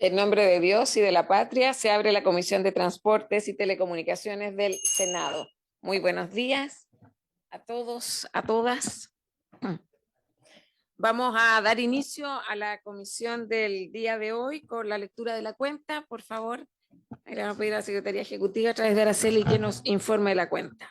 En nombre de Dios y de la patria, se abre la Comisión de Transportes y Telecomunicaciones del Senado. Muy buenos días a todos, a todas. Vamos a dar inicio a la comisión del día de hoy con la lectura de la cuenta. Por favor, le vamos a pedir a la Secretaría Ejecutiva a través de Araceli que nos informe de la cuenta.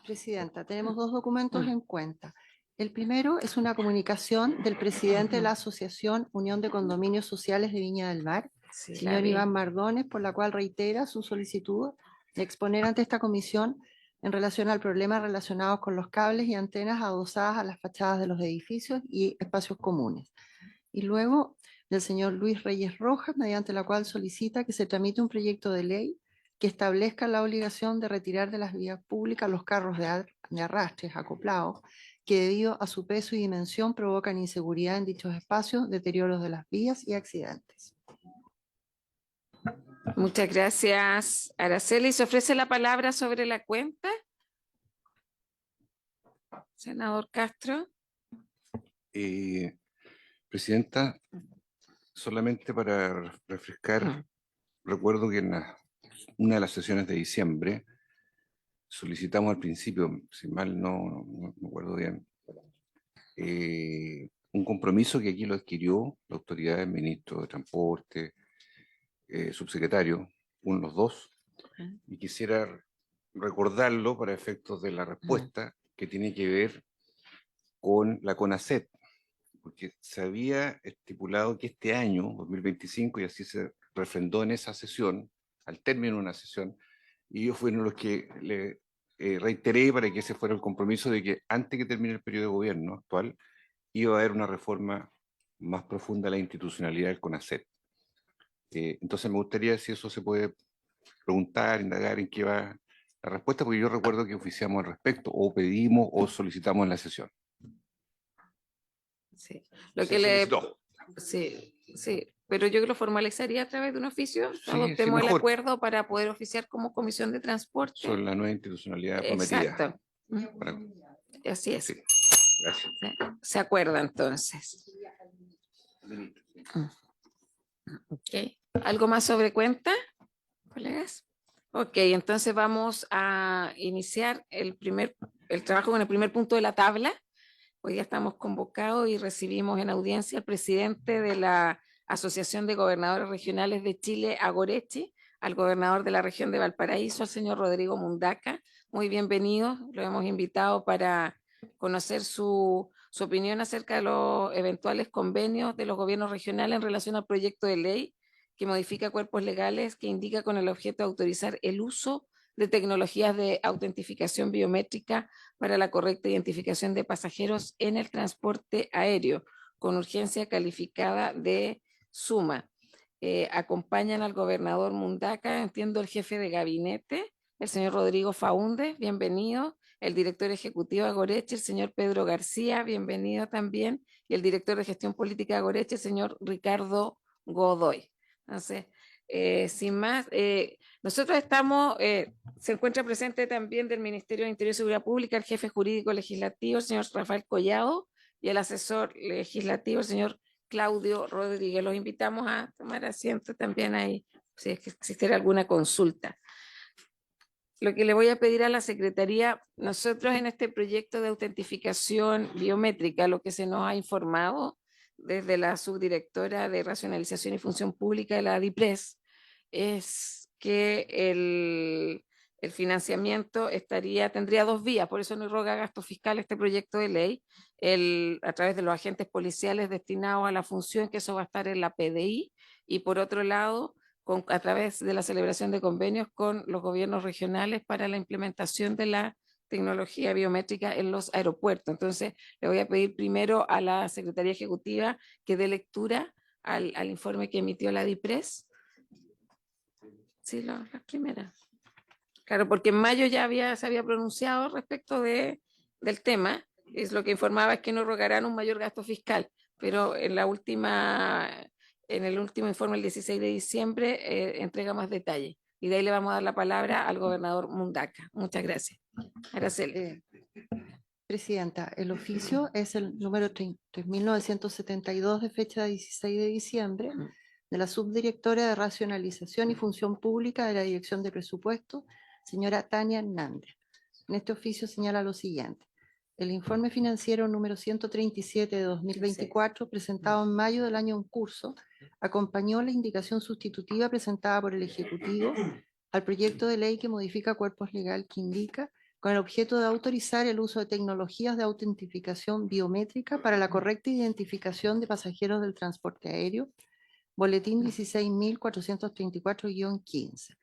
Presidenta, tenemos dos documentos en cuenta. El primero es una comunicación del presidente de la Asociación Unión de Condominios Sociales de Viña del Mar, Sí, señor Iván Mardones, por la cual reitera su solicitud de exponer ante esta comisión en relación al problema relacionado con los cables y antenas adosadas a las fachadas de los edificios y espacios comunes. Y luego del señor Luis Reyes Rojas, mediante la cual solicita que se tramite un proyecto de ley que establezca la obligación de retirar de las vías públicas los carros de arrastres acoplados que debido a su peso y dimensión provocan inseguridad en dichos espacios, deterioros de las vías y accidentes. Muchas gracias, Araceli. ¿Se ofrece la palabra sobre la cuenta? Senador Castro. Presidenta, solamente para refrescar, recuerdo que en una de las sesiones de diciembre solicitamos al principio, si mal no me acuerdo bien, un compromiso que aquí lo adquirió la autoridad del ministro de Transporte, subsecretario, uno de los dos, y quisiera recordarlo para efectos de la respuesta que tiene que ver con la CONACET, porque se había estipulado que este año, 2025, y así se refrendó en esa sesión, al término de una sesión, y yo fui uno de los que le reiteré para que ese fuera el compromiso de que antes que termine el periodo de gobierno actual, iba a haber una reforma más profunda de la institucionalidad del CONACET. Entonces me gustaría si eso se puede preguntar, indagar en qué va la respuesta, porque yo recuerdo que oficiamos al respecto, o pedimos o solicitamos en la sesión. Sí. Lo que solicitó. Sí, pero yo que lo formalizaría a través de un oficio, Sí, adoptemos sí, el acuerdo para poder oficiar como comisión de transporte. Sobre la nueva institucionalidad prometida. Exacto. Para... Así es. Sí, gracias. Se acuerda entonces. Okay. ¿Algo más sobre cuenta, colegas? Ok, entonces vamos a iniciar el trabajo con el primer punto de la tabla. Hoy ya estamos convocados y recibimos en audiencia al presidente de la Asociación de Gobernadores Regionales de Chile, Agorechi, al gobernador de la región de Valparaíso, al señor Rodrigo Mundaca. Muy bienvenido, lo hemos invitado para conocer su opinión acerca de los eventuales convenios de los gobiernos regionales en relación al proyecto de ley que modifica cuerpos legales que indica con el objeto de autorizar el uso de tecnologías de autentificación biométrica para la correcta identificación de pasajeros en el transporte aéreo, con urgencia calificada de suma. Acompañan al gobernador Mundaca, entiendo el jefe de gabinete, el señor Rodrigo Faúndez, bienvenido, el director ejecutivo de Agoreche, el señor Pedro García, bienvenido también, y el director de gestión política de Agoreche, el señor Ricardo Godoy. Entonces, sin más, nosotros estamos, se encuentra presente también del Ministerio de Interior y Seguridad Pública el jefe jurídico legislativo, el señor Rafael Collado, y el asesor legislativo, el señor Claudio Rodríguez. Los invitamos a tomar asiento también ahí, si es que existiera alguna consulta. Lo que le voy a pedir a la Secretaría, nosotros en este proyecto de autentificación biométrica, lo que se nos ha informado desde la subdirectora de Racionalización y Función Pública de la DIPRES, es que el financiamiento tendría dos vías, por eso no roga gasto fiscal este proyecto de ley, a través de los agentes policiales destinados a la función, que eso va a estar en la PDI, y por otro lado, a través de la celebración de convenios con los gobiernos regionales para la implementación de la tecnología biométrica en los aeropuertos. Entonces, le voy a pedir primero a la Secretaría Ejecutiva que dé lectura al informe que emitió la DIPRES. Sí, la primera. Claro, porque en mayo ya se había pronunciado respecto del tema, es lo que informaba es que no rogarán un mayor gasto fiscal, pero en el último informe, el 16 de diciembre, entrega más detalle. Y de ahí le vamos a dar la palabra al gobernador Mundaca. Muchas gracias. Araceli. Presidenta, el oficio es el número 3.972 de fecha de 16 de diciembre, de la subdirectora de Racionalización y Función Pública de la Dirección de Presupuesto, señora Tania Hernández. En este oficio señala lo siguiente. El informe financiero número 137 de 2024, presentado en mayo del año en curso, acompañó la indicación sustitutiva presentada por el Ejecutivo al proyecto de ley que modifica cuerpos legal que indica con el objeto de autorizar el uso de tecnologías de autentificación biométrica para la correcta identificación de pasajeros del transporte aéreo, boletín 16.434-15.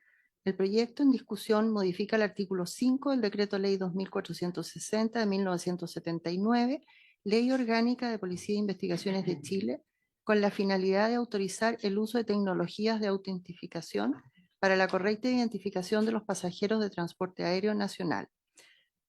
El proyecto en discusión modifica el artículo 5 del Decreto Ley 2460 de 1979, Ley Orgánica de Policía e Investigaciones de Chile, con la finalidad de autorizar el uso de tecnologías de autentificación para la correcta identificación de los pasajeros de transporte aéreo nacional.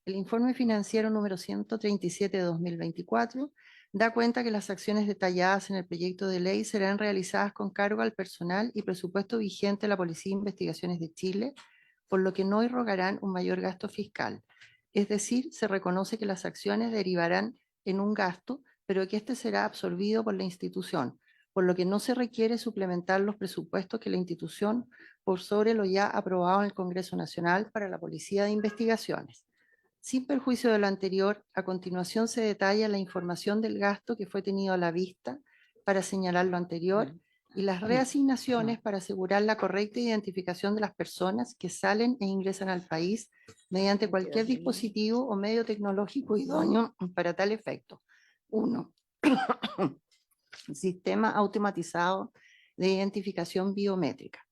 El informe financiero número 137 de 2024 da cuenta que las acciones detalladas en el proyecto de ley serán realizadas con cargo al personal y presupuesto vigente de la Policía de Investigaciones de Chile, por lo que no irrogarán un mayor gasto fiscal. Es decir, se reconoce que las acciones derivarán en un gasto, pero que éste será absorbido por la institución, por lo que no se requiere suplementar los presupuestos que la institución por sobre lo ya aprobado en el Congreso Nacional para la Policía de Investigaciones. Sin perjuicio de lo anterior, a continuación se detalla la información del gasto que fue tenido a la vista para señalar lo anterior y las reasignaciones para asegurar la correcta identificación de las personas que salen e ingresan al país mediante cualquier dispositivo o medio tecnológico idóneo para tal efecto. 1. Sistema automatizado de identificación biométrica.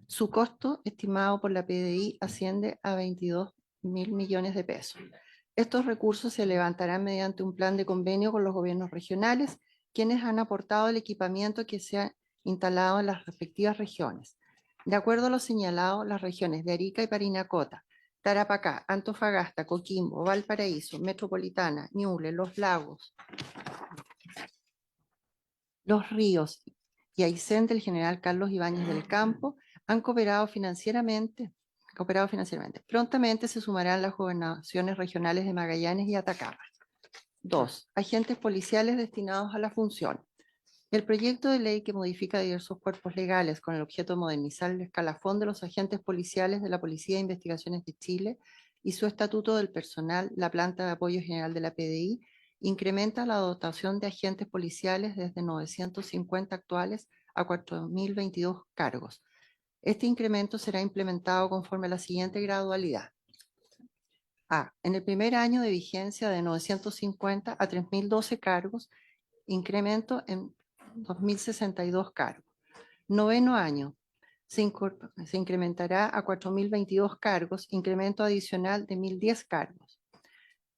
Su costo estimado por la PDI asciende a 22.000 millones de pesos. Estos recursos se levantarán mediante un plan de convenio con los gobiernos regionales, quienes han aportado el equipamiento que se ha instalado en las respectivas regiones. De acuerdo a lo señalado, las regiones de Arica y Parinacota, Tarapacá, Antofagasta, Coquimbo, Valparaíso, Metropolitana, Ñuble, Los Lagos, Los Ríos y Aysén del general Carlos Ibáñez del Campo han cooperado financieramente. Prontamente se sumarán las gobernaciones regionales de Magallanes y Atacama. 2. Agentes policiales destinados a la función. El proyecto de ley que modifica diversos cuerpos legales con el objeto de modernizar el escalafón de los agentes policiales de la Policía de Investigaciones de Chile y su estatuto del personal, la planta de apoyo general de la PDI, incrementa la dotación de agentes policiales desde 950 actuales a 4.022 cargos. Este incremento será implementado conforme a la siguiente gradualidad. A. En el primer año de vigencia de 950 a 3.012 cargos, incremento en 2.062 cargos. Noveno año, se incrementará a 4.022 cargos, incremento adicional de 1.010 cargos.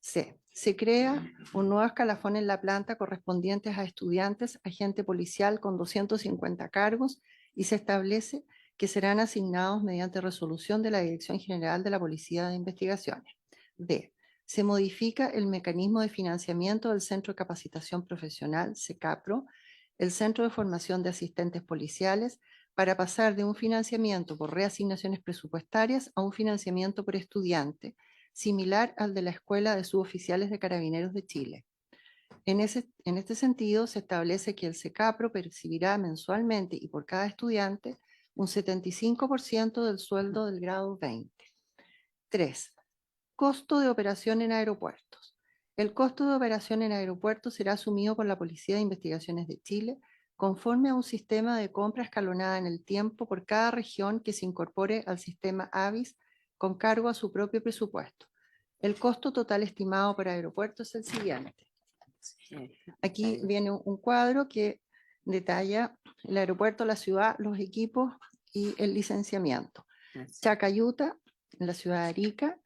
C. Se crea un nuevo escalafón en la planta correspondientes a estudiantes, agente policial con 250 cargos y se establece que serán asignados mediante resolución de la Dirección General de la Policía de Investigaciones. D. Se modifica el mecanismo de financiamiento del Centro de Capacitación Profesional, CECAPRO, el Centro de Formación de Asistentes Policiales, para pasar de un financiamiento por reasignaciones presupuestarias a un financiamiento por estudiante, similar al de la Escuela de Suboficiales de Carabineros de Chile. En este sentido, se establece que el CECAPRO percibirá mensualmente y por cada estudiante un 75% del sueldo del grado 20. 3. Costo de operación en aeropuertos. El costo de operación en aeropuertos será asumido por la Policía de Investigaciones de Chile conforme a un sistema de compra escalonada en el tiempo por cada región que se incorpore al sistema AVIS con cargo a su propio presupuesto. El costo total estimado para aeropuertos es el siguiente. Aquí viene un cuadro que detalla el aeropuerto, la ciudad, los equipos y el licenciamiento. Chacayuta, en la ciudad de Arica,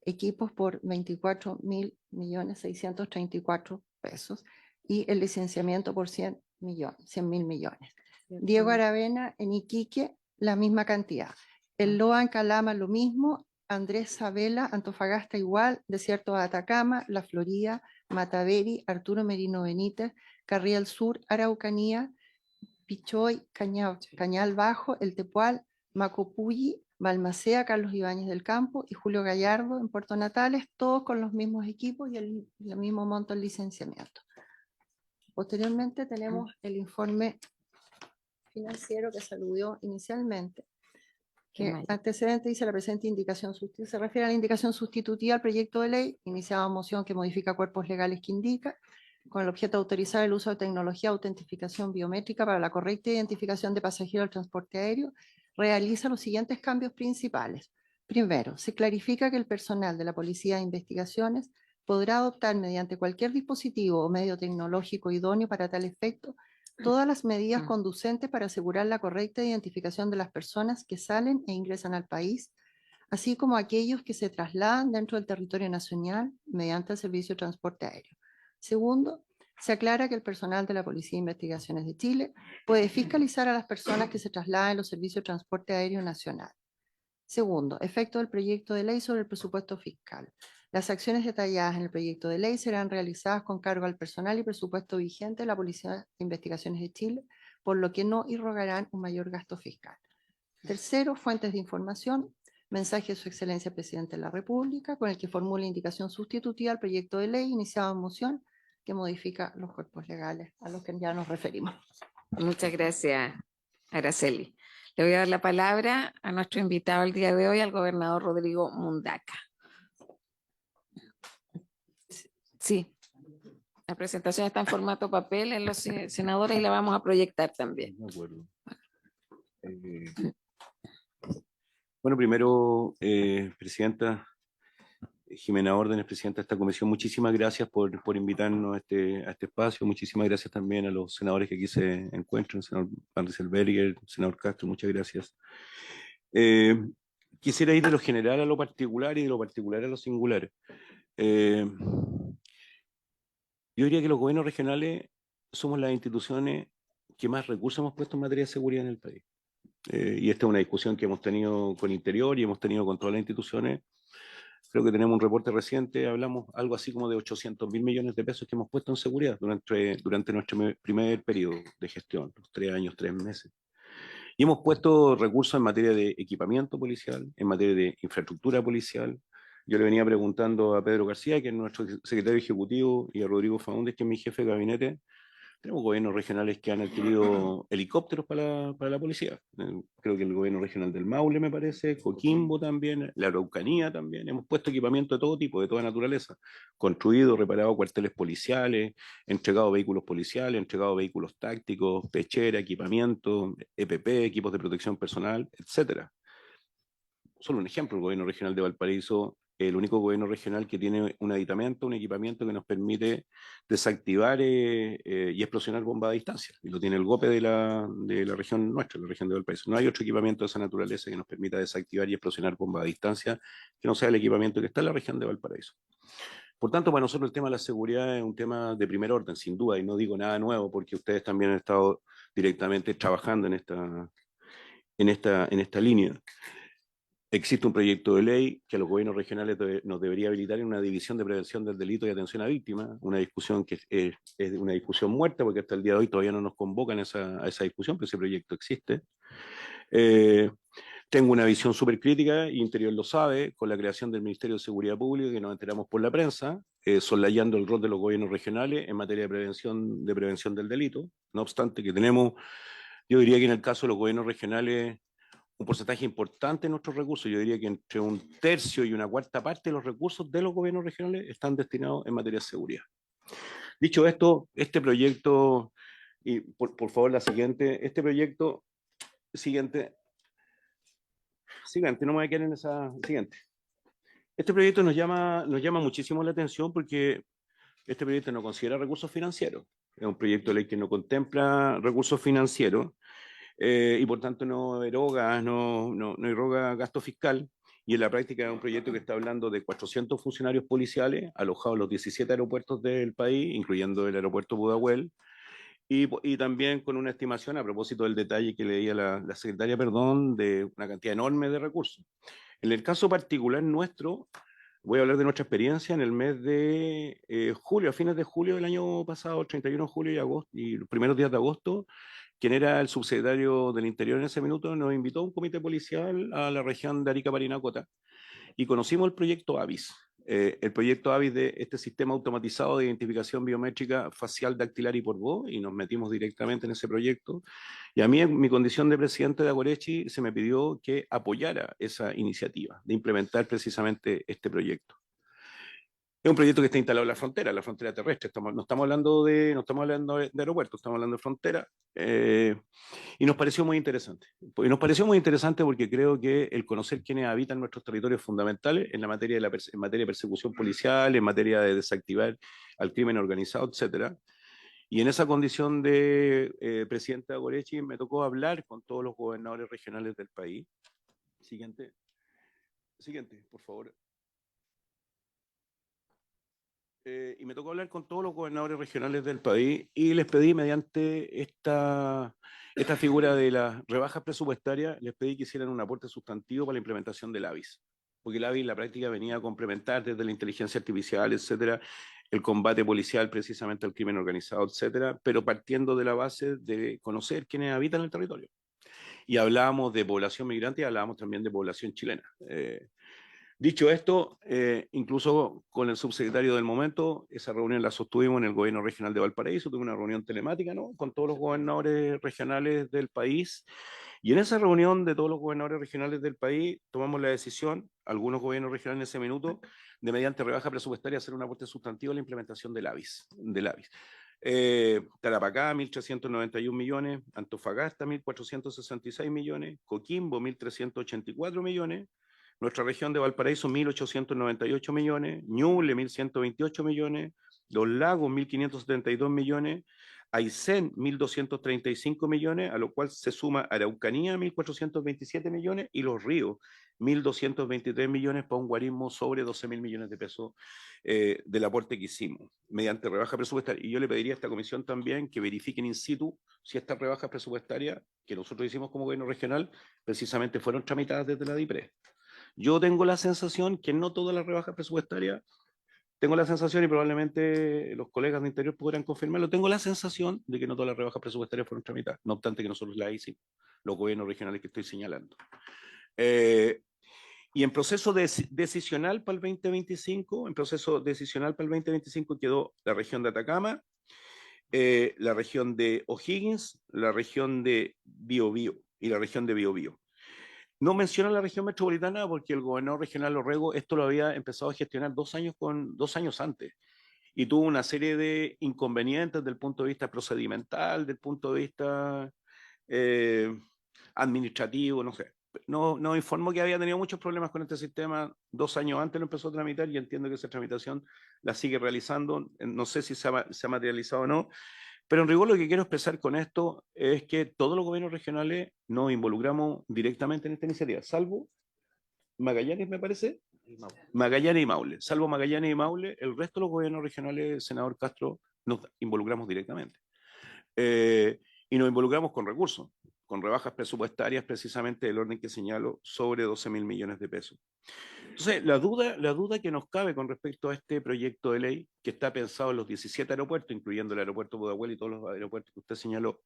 equipos por 24.634.000 pesos y el licenciamiento por 100.000 millones. Diego Aravena en Iquique, la misma cantidad. El Loa en Calama, lo mismo. Andrés Sabela, Antofagasta igual. Desierto de Atacama, La Florida, Mataveri, Arturo Merino Benítez, Carriel Sur, Araucanía, Pichoy, Cañal Bajo, El Tepual, Macopulli, Balmaceda, Carlos Ibáñez del Campo y Julio Gallardo en Puerto Natales, todos con los mismos equipos y el mismo monto en licenciamiento. Posteriormente tenemos el informe financiero que se aludió inicialmente. Que Maya. antecedente dice la presente indicación se refiere a la indicación sustitutiva al proyecto de ley, iniciada moción que modifica cuerpos legales que indica, con el objeto de autorizar el uso de tecnología de autentificación biométrica para la correcta identificación de pasajeros del transporte aéreo, realiza los siguientes cambios principales. Primero, se clarifica que el personal de la Policía de Investigaciones podrá adoptar mediante cualquier dispositivo o medio tecnológico idóneo para tal efecto todas las medidas conducentes para asegurar la correcta identificación de las personas que salen e ingresan al país, así como aquellos que se trasladan dentro del territorio nacional mediante el servicio de transporte aéreo. Segundo, se aclara que el personal de la Policía de Investigaciones de Chile puede fiscalizar a las personas que se trasladan en los servicios de transporte aéreo nacional. Segundo, efecto del proyecto de ley sobre el presupuesto fiscal. Las acciones detalladas en el proyecto de ley serán realizadas con cargo al personal y presupuesto vigente de la Policía de Investigaciones de Chile, por lo que no irrogarán un mayor gasto fiscal. Tercero, fuentes de información. Mensaje de Su Excelencia Presidente de la República, con el que formula indicación sustitutiva al proyecto de ley iniciado en moción que modifica los cuerpos legales a los que ya nos referimos. Muchas gracias, Araceli. Le voy a dar la palabra a nuestro invitado el día de hoy, al gobernador Rodrigo Mundaca. Sí, la presentación está en formato papel en los senadores y la vamos a proyectar también. De acuerdo. Bueno, primero, Presidenta Jimena Órdenes, Presidenta de esta comisión, muchísimas gracias por invitarnos a este espacio. Muchísimas gracias también a los senadores que aquí se encuentran, el senador Van Rieselbergher, el senador Castro, muchas gracias. Quisiera ir de lo general a lo particular y de lo particular a lo singular. Yo diría que los gobiernos regionales somos las instituciones que más recursos hemos puesto en materia de seguridad en el país. Y esta es una discusión que hemos tenido con Interior y hemos tenido con todas las instituciones. Creo que tenemos un reporte reciente, hablamos algo así como de 800.000 millones de pesos que hemos puesto en seguridad durante nuestro primer periodo de gestión, los 3 años, 3 meses. Y hemos puesto recursos en materia de equipamiento policial, en materia de infraestructura policial. Yo le venía preguntando a Pedro García, que es nuestro secretario ejecutivo, y a Rodrigo Faúndez, que es mi jefe de gabinete. Tenemos gobiernos regionales que han adquirido helicópteros para la policía. Creo que el gobierno regional del Maule, me parece, Coquimbo también, la Araucanía también. Hemos puesto equipamiento de todo tipo, de toda naturaleza. Construido, reparado cuarteles policiales, entregado vehículos policiales, entregado vehículos tácticos, pechera, equipamiento, EPP, equipos de protección personal, etcétera. Solo un ejemplo, el gobierno regional de Valparaíso, el único gobierno regional que tiene un aditamento, un equipamiento que nos permite desactivar y explosionar bombas a distancia. Y lo tiene el GOPE de la región nuestra, la región de Valparaíso. No hay otro equipamiento de esa naturaleza que nos permita desactivar y explosionar bombas a distancia que no sea el equipamiento que está en la región de Valparaíso. Por tanto, para nosotros el tema de la seguridad es un tema de primer orden, sin duda, y no digo nada nuevo porque ustedes también han estado directamente trabajando en esta línea. Existe un proyecto de ley que a los gobiernos regionales nos debería habilitar en una división de prevención del delito y atención a víctimas, una discusión que es una discusión muerta porque hasta el día de hoy todavía no nos convocan a esa discusión, pero ese proyecto existe. Tengo una visión súper crítica, y Interior lo sabe, con la creación del Ministerio de Seguridad Pública, que nos enteramos por la prensa, soslayando el rol de los gobiernos regionales en materia de prevención del delito. No obstante que tenemos, yo diría que en el caso de los gobiernos regionales, un porcentaje importante de nuestros recursos, yo diría que entre 1/3 y 1/4 parte de los recursos de los gobiernos regionales están destinados en materia de seguridad. Dicho esto, este proyecto, y por favor la siguiente, este proyecto, siguiente, no me voy a quedar en esa siguiente. Este proyecto nos llama muchísimo la atención porque este proyecto no considera recursos financieros. Es un proyecto de ley que no contempla recursos financieros. Y por tanto no eroga gasto fiscal, y en la práctica es un proyecto que está hablando de 400 funcionarios policiales alojados en los 17 aeropuertos del país, incluyendo el aeropuerto Pudahuel, y también con una estimación, a propósito del detalle que leía la secretaria, de una cantidad enorme de recursos. En el caso particular nuestro, voy a hablar de nuestra experiencia en el mes de julio, a fines de julio del año pasado, 31 de julio y agosto, y los primeros días de agosto. Quien era el subsecretario del Interior en ese minuto nos invitó a un comité policial a la región de Arica, Parinacota, y conocimos el proyecto AVIS. el proyecto AVIS de este sistema automatizado de identificación biométrica facial, dactilar y por voz, y nos metimos directamente en ese proyecto. Y a mí, en mi condición de presidente de Agorechi, se me pidió que apoyara esa iniciativa de implementar precisamente este proyecto. Es un proyecto que está instalado en la frontera terrestre. No estamos hablando de aeropuertos, estamos hablando de frontera. Y nos pareció muy interesante. Y nos pareció muy interesante porque creo que el conocer quiénes habitan nuestros territorios fundamentales en la materia en materia de persecución policial, en materia de desactivar al crimen organizado, etcétera. Y en esa condición de presidente de Agorechi me tocó hablar con todos los gobernadores regionales del país. Siguiente, por favor. Y me tocó hablar con todos los gobernadores regionales del país y les pedí, mediante esta figura de las rebajas presupuestarias, les pedí que hicieran un aporte sustantivo para la implementación del AVIS, porque el AVIS en la práctica venía a complementar desde la inteligencia artificial, etcétera, el combate policial precisamente al crimen organizado, etcétera, pero partiendo de la base de conocer quiénes habitan el territorio. Y hablábamos de población migrante y hablábamos también de población chilena. Dicho esto, incluso con el subsecretario del momento, esa reunión la sostuvimos en el gobierno regional de Valparaíso, tuve una reunión telemática, ¿no?, con todos los gobernadores regionales del país, y en esa reunión de todos los gobernadores regionales del país tomamos la decisión, algunos gobiernos regionales en ese minuto, de mediante rebaja presupuestaria hacer un aporte sustantivo a la implementación del AVIS. Tarapacá, 1.391 millones, Antofagasta, 1.466 millones, Coquimbo, 1.384 millones, nuestra región de Valparaíso, 1.898 millones, Ñuble, 1.128 millones, Los Lagos, 1.572 millones, Aysén, 1.235 millones, a lo cual se suma Araucanía, 1.427 millones, y Los Ríos, 1.223 millones, para un guarismo sobre 12.000 millones de pesos del aporte que hicimos, mediante rebaja presupuestaria. Y yo le pediría a esta comisión también que verifiquen in situ si estas rebajas presupuestarias que nosotros hicimos como gobierno regional precisamente fueron tramitadas desde la DIPRE. Yo tengo la sensación que no todas las rebajas presupuestarias, tengo la sensación, y probablemente los colegas de Interior podrán confirmarlo, tengo la sensación de que no todas las rebajas presupuestarias fueron tramitadas, no obstante que nosotros las hicimos, los gobiernos regionales que estoy señalando. Y en proceso decisional para el 2025, quedó la región de Atacama, la región de O'Higgins, la región de Biobío y la región de Biobío. No menciona la región metropolitana porque el gobernador regional Orrego esto lo había empezado a gestionar 2 años antes, y tuvo una serie de inconvenientes desde el punto de vista procedimental, del punto de vista administrativo, no sé. No informó que había tenido muchos problemas con este sistema. 2 años antes lo empezó a tramitar y entiendo que esa tramitación la sigue realizando. No sé si se ha materializado o no. Pero en rigor lo que quiero expresar con esto es que todos los gobiernos regionales nos involucramos directamente en esta iniciativa, salvo Magallanes, me parece. Magallanes y Maule. Salvo Magallanes y Maule, el resto de los gobiernos regionales, senador Castro, nos involucramos directamente. Y nos involucramos con recursos, con rebajas presupuestarias precisamente del orden que señalo, sobre 12.000 millones de pesos. Entonces, la duda que nos cabe con respecto a este proyecto de ley, que está pensado en los 17 aeropuertos, incluyendo el aeropuerto Pudahuel y todos los aeropuertos que usted señaló,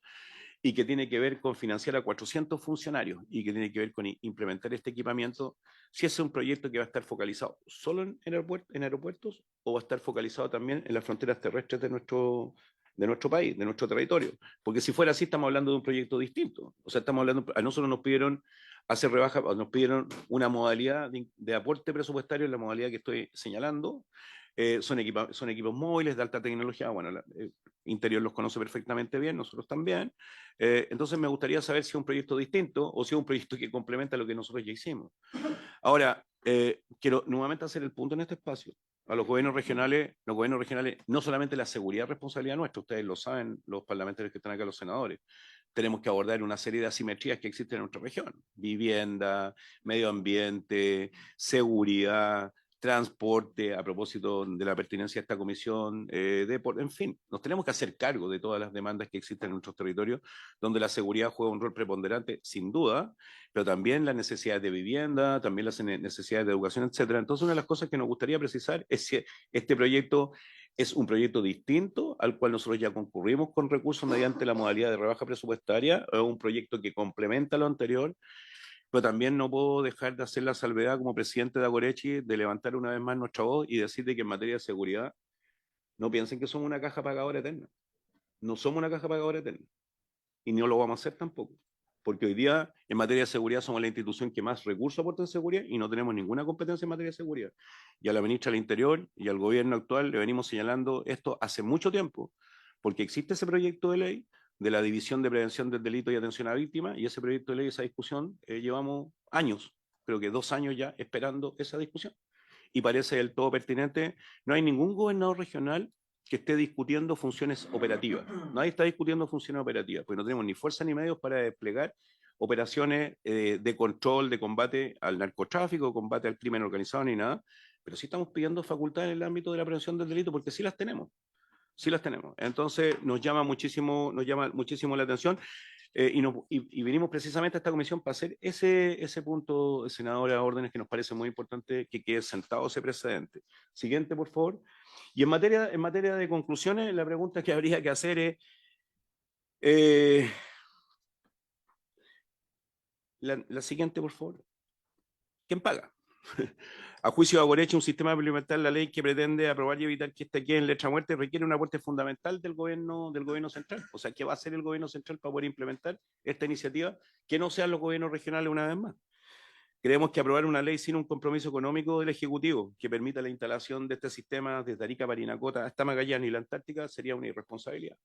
y que tiene que ver con financiar a 400 funcionarios y que tiene que ver con implementar este equipamiento, si ese es un proyecto que va a estar focalizado solo en aeropuertos o va a estar focalizado también en las fronteras terrestres de nuestro país, de nuestro territorio. Porque si fuera así, estamos hablando de un proyecto distinto. O sea, estamos hablando, a nosotros nos pidieron hacer rebaja, nos pidieron una modalidad de aporte presupuestario en la modalidad que estoy señalando. Son equipos móviles de alta tecnología. Bueno, Interior los conoce perfectamente bien, nosotros también. Entonces me gustaría saber si es un proyecto distinto o si es un proyecto que complementa lo que nosotros ya hicimos. Ahora, quiero nuevamente hacer el punto en este espacio. A los gobiernos regionales, no solamente la seguridad es responsabilidad nuestra, ustedes lo saben, los parlamentarios que están acá, los senadores. Tenemos que abordar una serie de asimetrías que existen en nuestra región: vivienda, medio ambiente, seguridad, transporte, a propósito de la pertinencia de esta comisión, en fin, nos tenemos que hacer cargo de todas las demandas que existen en nuestros territorios, donde la seguridad juega un rol preponderante, sin duda, pero también las necesidades de vivienda, también las necesidades de educación, etcétera. Entonces, una de las cosas que nos gustaría precisar es si este proyecto es un proyecto distinto al cual nosotros ya concurrimos con recursos mediante la modalidad de rebaja presupuestaria, o un proyecto que complementa lo anterior. pero también no puedo dejar de hacer la salvedad como presidente de Agorechi de levantar una vez más nuestra voz y decir de que en materia de seguridad no piensen que somos una caja pagadora eterna. No somos una caja pagadora eterna. Y no lo vamos a hacer tampoco. Porque hoy día, en materia de seguridad, somos la institución que más recursos aporta en seguridad y no tenemos ninguna competencia en materia de seguridad. Y a la ministra del Interior y al gobierno actual le venimos señalando esto hace mucho tiempo, porque existe ese proyecto de ley de la División de Prevención del Delito y Atención a Víctimas, y ese proyecto de ley, esa discusión, llevamos años, creo que 2 años ya, esperando esa discusión. Y parece del todo pertinente. No hay ningún gobernador regional que esté discutiendo funciones operativas. Nadie está discutiendo funciones operativas, porque no tenemos ni fuerza ni medios para desplegar operaciones de control, de combate al narcotráfico, combate al crimen organizado, ni nada, pero sí estamos pidiendo facultades en el ámbito de la prevención del delito, porque sí las tenemos. Sí las tenemos. Entonces nos llama muchísimo la atención. Y vinimos precisamente a esta comisión para hacer ese punto, senadora, órdenes que nos parece muy importante que quede sentado ese precedente. Siguiente, por favor. Y en materia de conclusiones, la pregunta que habría que hacer es la siguiente, por favor. ¿Quién paga? A juicio de Agorechi, un sistema para implementar la ley que pretende aprobar y evitar que esté aquí en letra muerte requiere un aporte fundamental del gobierno central. O sea, ¿qué va a hacer el gobierno central para poder implementar esta iniciativa? Que no sean los gobiernos regionales una vez más. Creemos que aprobar una ley sin un compromiso económico del Ejecutivo que permita la instalación de este sistema desde Arica, Parinacota hasta Magallanes y la Antártica sería una irresponsabilidad.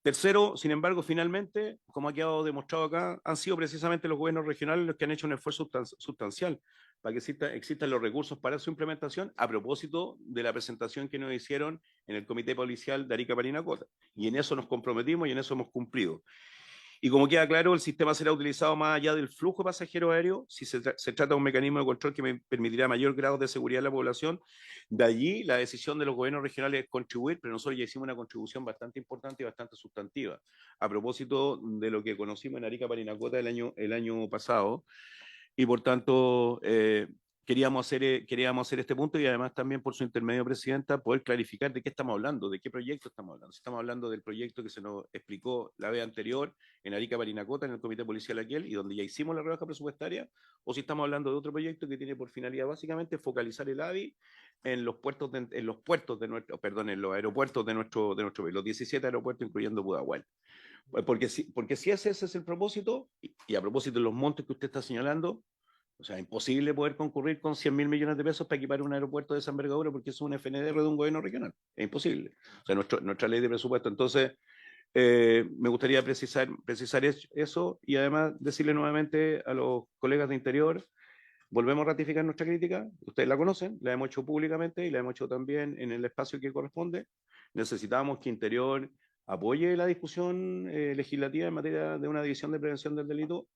Tercero, sin embargo, finalmente, como ha quedado demostrado acá, han sido precisamente los gobiernos regionales los que han hecho un esfuerzo sustancial para que existan los recursos para su implementación, a propósito de la presentación que nos hicieron en el Comité Policial de Arica Parinacota. Y en eso nos comprometimos y en eso hemos cumplido. Y como queda claro, el sistema será utilizado más allá del flujo pasajero aéreo, si se trata de un mecanismo de control que me permitirá mayor grado de seguridad a la población. De allí, la decisión de los gobiernos regionales es contribuir, pero nosotros ya hicimos una contribución bastante importante y bastante sustantiva, a propósito de lo que conocimos en Arica Parinacota el año pasado. Y por tanto, queríamos hacer este punto y además también por su intermedio, Presidenta, poder clarificar de qué estamos hablando, de qué proyecto estamos hablando. Si estamos hablando del proyecto que se nos explicó la vez anterior en Arica Parinacota, en el Comité Policial aquel, y donde ya hicimos la rebaja presupuestaria, o si estamos hablando de otro proyecto que tiene por finalidad básicamente focalizar el AVI en los aeropuertos de nuestro país, los 17 aeropuertos incluyendo Pudahuel. Porque si ese es el propósito, y a propósito de los montos que usted está señalando, o sea, imposible poder concurrir con 100.000 millones de pesos para equipar un aeropuerto de esa envergadura porque es un FNDR de un gobierno regional. Es imposible. O sea, nuestra ley de presupuesto. Entonces, me gustaría precisar eso y además decirle nuevamente a los colegas de Interior, volvemos a ratificar nuestra crítica. Ustedes la conocen, la hemos hecho públicamente y la hemos hecho también en el espacio que corresponde. Necesitamos que Interior apoye la discusión legislativa en materia de una división de prevención del delito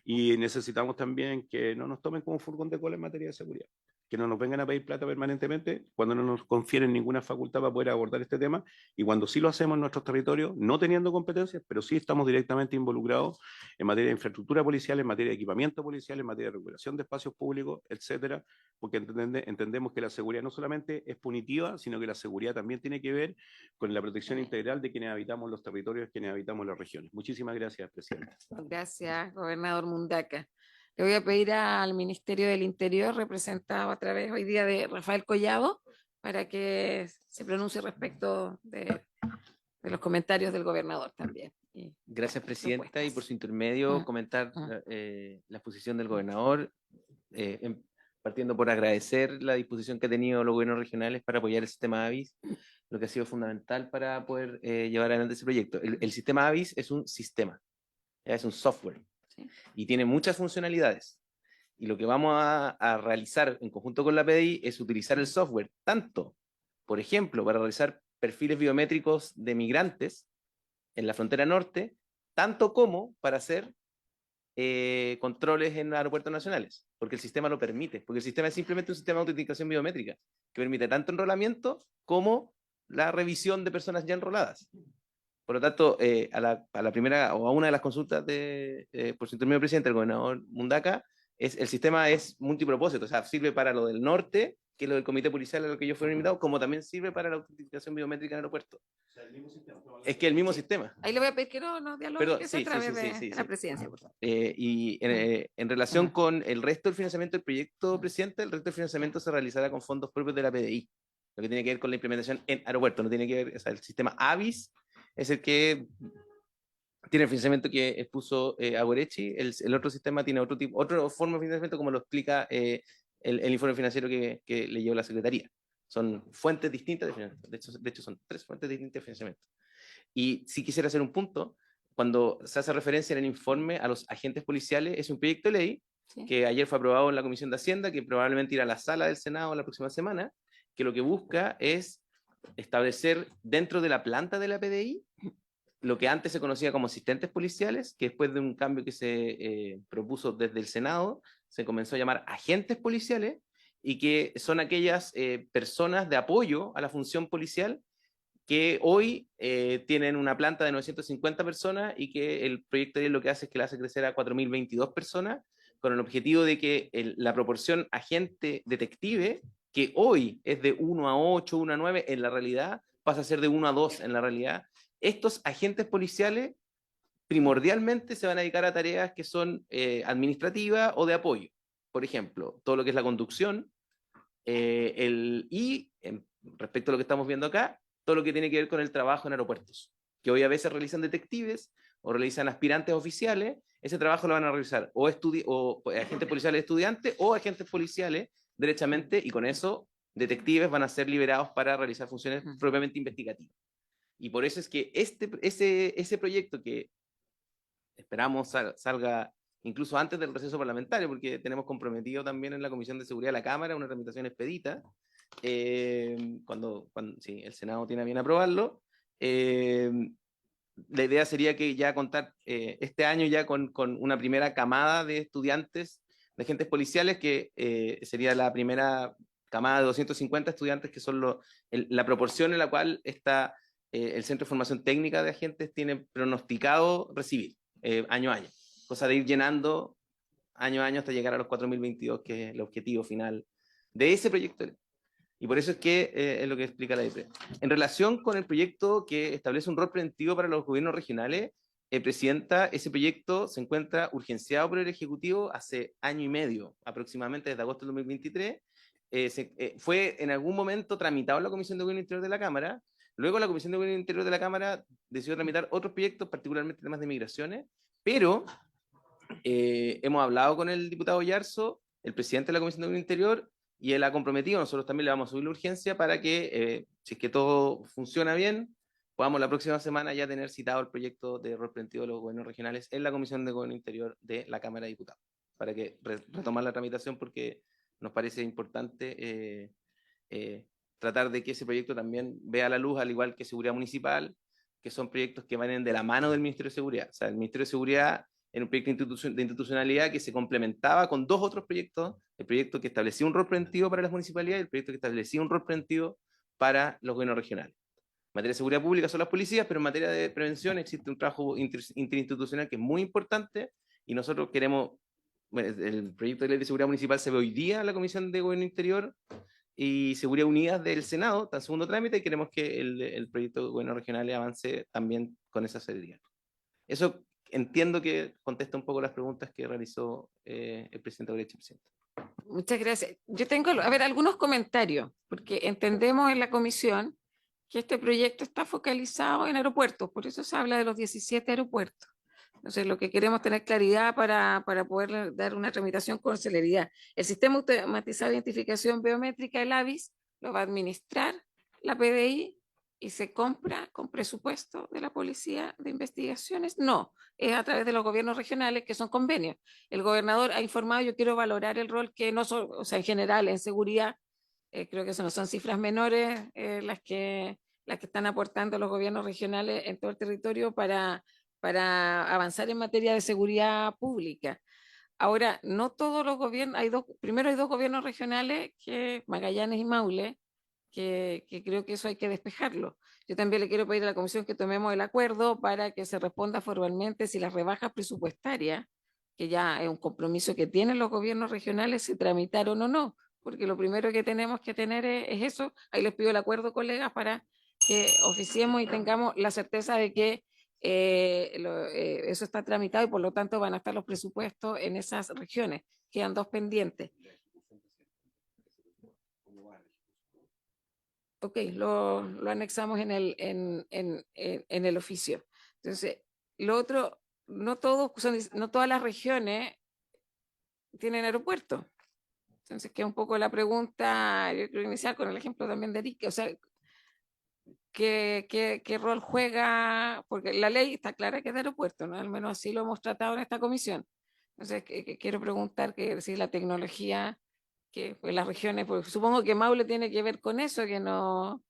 y necesitamos también que no nos tomen como furgón de cola en materia de seguridad, que no nos vengan a pedir plata permanentemente cuando no nos confieren ninguna facultad para poder abordar este tema y cuando sí lo hacemos en nuestros territorios, no teniendo competencias, pero sí estamos directamente involucrados en materia de infraestructura policial, en materia de equipamiento policial, en materia de regulación de espacios públicos, etcétera, porque entendemos que la seguridad no solamente es punitiva, sino que la seguridad también tiene que ver con la protección integral de quienes habitamos los territorios, quienes habitamos las regiones. Muchísimas gracias, Presidenta. Gracias, gobernador Mundaca. Le voy a pedir al Ministerio del Interior, representado a través hoy día de Rafael Collado, para que se pronuncie respecto de los comentarios del gobernador también. Gracias, Presidenta, y por su intermedio comentar la exposición del gobernador, partiendo por agradecer la disposición que ha tenido los gobiernos regionales para apoyar el sistema AVIS, lo que ha sido fundamental para poder llevar adelante ese proyecto. El sistema AVIS es un sistema, es un software, sí, y tiene muchas funcionalidades. Y lo que vamos a realizar en conjunto con la PDI es utilizar el software tanto, por ejemplo, para realizar perfiles biométricos de migrantes en la frontera norte, tanto como para hacer controles en aeropuertos nacionales, porque el sistema lo permite, porque el sistema es simplemente un sistema de autenticación biométrica que permite tanto enrolamiento como la revisión de personas ya enroladas. Por lo tanto, a la primera o a una de las consultas por su intermedio, presidente, el gobernador Mundaca, el sistema es multipropósito, o sea, sirve para lo del norte que es lo del comité policial a lo que ellos fueron invitados, como también sirve para la autentificación biométrica en el aeropuerto. Es que el mismo sistema. Ahí le voy a pedir que no dialogue Perdón, que sí, a través sí, sí, de sí, la sí. presidencia, por favor. En relación con el resto del financiamiento del proyecto, presidente, el resto del financiamiento se realizará con fondos propios de la PDI, lo que tiene que ver con la implementación en aeropuertos, no tiene que ver, o sea, el sistema AVIS es el que tiene el financiamiento que expuso Agorechi, el otro sistema tiene otro tipo, otra forma de financiamiento como lo explica el informe financiero que leyó la Secretaría. Son fuentes distintas de financiamiento, de hecho son 3 fuentes distintas de financiamiento. Y si quisiera hacer un punto, cuando se hace referencia en el informe a los agentes policiales, es un proyecto de ley Sí. que ayer fue aprobado en la Comisión de Hacienda, que probablemente irá a la sala del Senado la próxima semana, que lo que busca es establecer dentro de la planta de la PDI lo que antes se conocía como asistentes policiales, que después de un cambio que se propuso desde el Senado, se comenzó a llamar agentes policiales, y que son aquellas personas de apoyo a la función policial que hoy tienen una planta de 950 personas y que el proyecto de ley lo que hace es que la hace crecer a 4.022 personas, con el objetivo de que la proporción agente-detective, que hoy es de 1 a 8, 1 a 9, en la realidad pasa a ser de 1 a 2 en la realidad. Estos agentes policiales primordialmente se van a dedicar a tareas que son administrativas o de apoyo. Por ejemplo, todo lo que es la conducción, respecto a lo que estamos viendo acá, todo lo que tiene que ver con el trabajo en aeropuertos, que hoy a veces realizan detectives o realizan aspirantes oficiales. Ese trabajo lo van a realizar o agentes policiales estudiantes o agentes policiales derechamente, y con eso detectives van a ser liberados para realizar funciones propiamente investigativas. Y por eso es que ese proyecto, que esperamos salga incluso antes del receso parlamentario, porque tenemos comprometido también en la Comisión de Seguridad de la Cámara una tramitación expedita, cuando sí, el Senado tiene a bien aprobarlo. La idea sería que ya contar este año ya con una primera camada de estudiantes, de agentes policiales, que sería la primera camada de 250 estudiantes, que son la proporción en la cual está el Centro de Formación Técnica de Agentes tiene pronosticado recibir año a año, cosa de ir llenando año a año hasta llegar a los 4.022, que es el objetivo final de ese proyecto. Y por eso es que es lo que explica la IP. En relación con el proyecto que establece un rol preventivo para los gobiernos regionales, Presidenta, ese proyecto se encuentra urgenciado por el Ejecutivo hace año y medio, aproximadamente desde agosto del 2023. Fue en algún momento tramitado en la Comisión de Gobierno Interior de la Cámara. Luego la Comisión de Gobierno Interior de la Cámara decidió tramitar otros proyectos, particularmente temas de migraciones, pero hemos hablado con el diputado Yarzo, el presidente de la Comisión de Gobierno Interior, y él ha comprometido, nosotros también le vamos a subir la urgencia para que, si es que todo funciona bien, podamos la próxima semana ya tener citado el proyecto de rol preventivo de los gobiernos regionales en la Comisión de Gobierno Interior de la Cámara de Diputados, para que retomar la tramitación, porque nos parece importante tratar de que ese proyecto también vea la luz, al igual que Seguridad Municipal, que son proyectos que van de la mano del Ministerio de Seguridad. O sea, el Ministerio de Seguridad en un proyecto de institucionalidad que se complementaba con 2 otros proyectos: el proyecto que establecía un rol preventivo para las municipalidades y el proyecto que establecía un rol preventivo para los gobiernos regionales. En materia de seguridad pública son las policías, pero en materia de prevención existe un trabajo interinstitucional que es muy importante, y nosotros queremos, bueno, el proyecto de ley de seguridad municipal se ve hoy día en la Comisión de Gobierno Interior y Seguridad Unidas del Senado, está en segundo trámite, y queremos que el proyecto de gobierno regional avance también con esa celeridad. Eso entiendo que contesta un poco las preguntas que realizó el presidente Agorechi. Muchas gracias. Yo tengo, a ver, algunos comentarios, porque entendemos en la comisión que este proyecto está focalizado en aeropuertos, por eso se habla de los 17 aeropuertos. Entonces, lo que queremos tener claridad para poder dar una tramitación con celeridad. El sistema automatizado de identificación biométrica, el AVIS, lo va a administrar la PDI y se compra con presupuesto de la Policía de Investigaciones. No, es a través de los gobiernos regionales, que son convenios. El gobernador ha informado, yo quiero valorar el rol que no son, o sea, en general, en seguridad, creo que eso no son cifras menores las que están aportando los gobiernos regionales en todo el territorio para avanzar en materia de seguridad pública. Ahora, no todos los gobiernos, primero hay 2 gobiernos regionales, Magallanes y Maule, que creo que eso hay que despejarlo. Yo también le quiero pedir a la Comisión que tomemos el acuerdo para que se responda formalmente si las rebajas presupuestarias, que ya es un compromiso que tienen los gobiernos regionales, se tramitaron o no, porque lo primero que tenemos que tener es eso. Ahí les pido el acuerdo, colegas, para que oficiemos y tengamos la certeza de que eso está tramitado y por lo tanto van a estar los presupuestos en esas regiones. Quedan 2 pendientes. Ok, lo anexamos en el oficio. Entonces, lo otro, no todas las regiones tienen aeropuerto. Entonces, que un poco la pregunta, yo quiero iniciar con el ejemplo también de Arica, o sea, ¿qué rol juega? Porque la ley está clara que es de aeropuerto, ¿no? Al menos así lo hemos tratado en esta comisión. Entonces, que quiero preguntar que si la tecnología, que pues, las regiones, pues supongo que Maule tiene que ver con eso, que no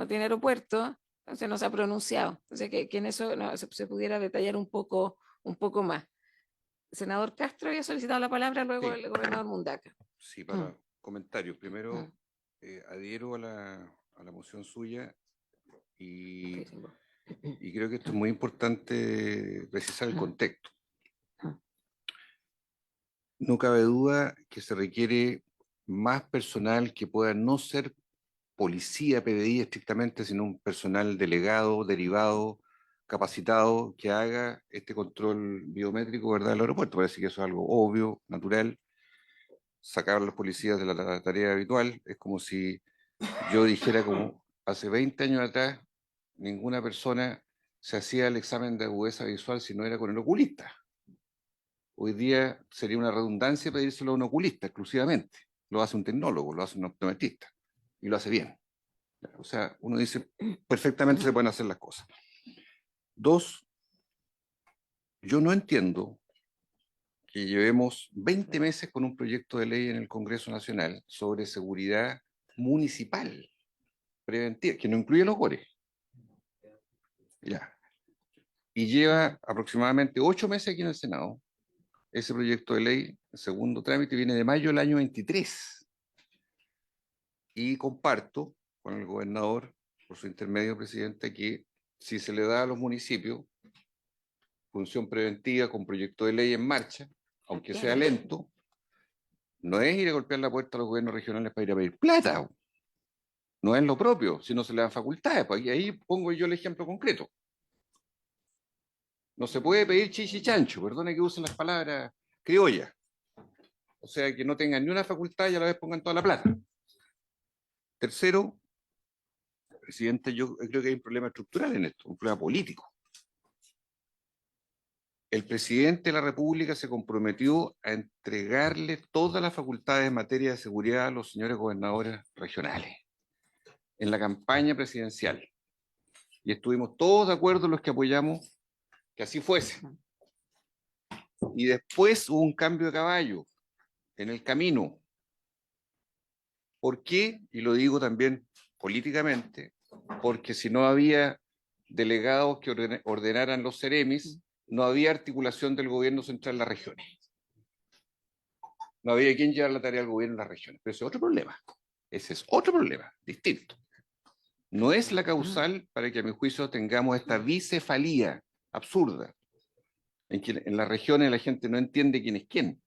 tiene aeropuerto, entonces no se ha pronunciado. Entonces, que en eso se pudiera detallar un poco más. El senador Castro había solicitado la palabra, luego Sí. el gobernador Mundaca. Sí, para Mm. comentarios. Primero, Mm. adhiero a la moción suya y, Sí, sí, vos. y creo que esto es muy importante precisar el contexto. No cabe duda que se requiere más personal que pueda no ser policía, PDI estrictamente, sino un personal delegado, derivado, capacitado, que haga este control biométrico, ¿verdad?, del aeropuerto. Parece que eso es algo obvio, natural. Sacar a los policías de la tarea habitual es como si yo dijera, como hace 20 años atrás, ninguna persona se hacía el examen de agudeza visual si no era con el oculista. Hoy día sería una redundancia pedírselo a un oculista exclusivamente. Lo hace un tecnólogo, lo hace un optometrista y lo hace bien. O sea, uno dice, perfectamente se pueden hacer las cosas. Dos, yo no entiendo que llevemos 20 meses con un proyecto de ley en el Congreso Nacional sobre seguridad municipal preventiva, que no incluye los GORES. Ya. Y lleva aproximadamente 8 meses aquí en el Senado. Ese proyecto de ley, el segundo trámite, viene de mayo del año 23. Y comparto con el gobernador, por su intermedio, presidente, que si se le da a los municipios función preventiva con proyecto de ley en marcha, aunque sea lento, no es ir a golpear la puerta a los gobiernos regionales para ir a pedir plata. No es lo propio, si no se le dan facultades. Pues ahí pongo yo el ejemplo concreto. No se puede pedir chichichancho, perdone que usen las palabras criollas. O sea, que no tengan ni una facultad y a la vez pongan toda la plata. Tercero, presidente, yo creo que hay un problema estructural en esto, un problema político. El presidente de la República se comprometió a entregarle todas las facultades en materia de seguridad a los señores gobernadores regionales en la campaña presidencial. Y estuvimos todos de acuerdo los que apoyamos que así fuese. Y después hubo un cambio de caballo en el camino. ¿Por qué? Y lo digo también políticamente, porque si no había delegados que ordenaran los ceremis, no había articulación del gobierno central en las regiones. No había quien llevar la tarea al gobierno en las regiones. Pero ese es otro problema. Ese es otro problema, distinto. No es la causal para que a mi juicio tengamos esta bicefalía absurda, en que en las regiones la gente no entiende quién es quién.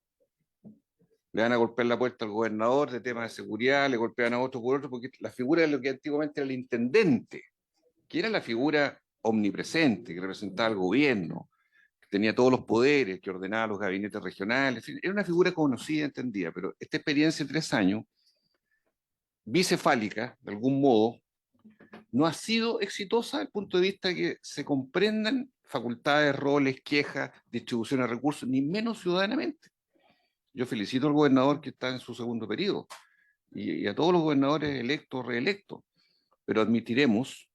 Le van a golpear la puerta al gobernador de temas de seguridad, le golpean a otro por otro, porque la figura de lo que antiguamente era el intendente, que era la figura omnipresente, que representaba al gobierno, que tenía todos los poderes, que ordenaba los gabinetes regionales, en fin, era una figura conocida, entendida, pero esta experiencia de 3 años, bicefálica, de algún modo, no ha sido exitosa desde el punto de vista de que se comprendan facultades, roles, quejas, distribución de recursos, ni menos ciudadanamente. Yo felicito al gobernador que está en su segundo periodo y a todos los gobernadores electos, reelectos, pero admitiremos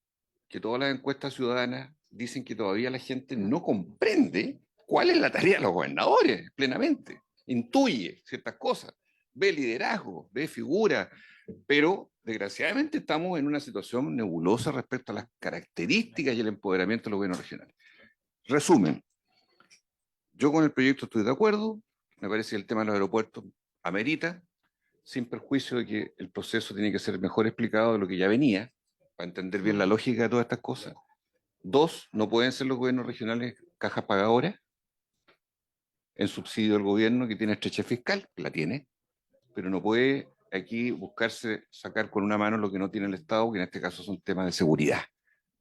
que todas las encuestas ciudadanas dicen que todavía la gente no comprende cuál es la tarea de los gobernadores plenamente. Intuye ciertas cosas, ve liderazgo, ve figura, pero desgraciadamente estamos en una situación nebulosa respecto a las características y el empoderamiento de los gobiernos regionales. Resumen, yo con el proyecto estoy de acuerdo, me parece que el tema de los aeropuertos amerita, sin perjuicio de que el proceso tiene que ser mejor explicado de lo que ya venía, para entender bien la lógica de todas estas cosas. 2, no pueden ser los gobiernos regionales cajas pagadoras en subsidio del gobierno que tiene estrechez fiscal, que la tiene, pero no puede aquí buscarse sacar con una mano lo que no tiene el Estado, que en este caso son temas de seguridad,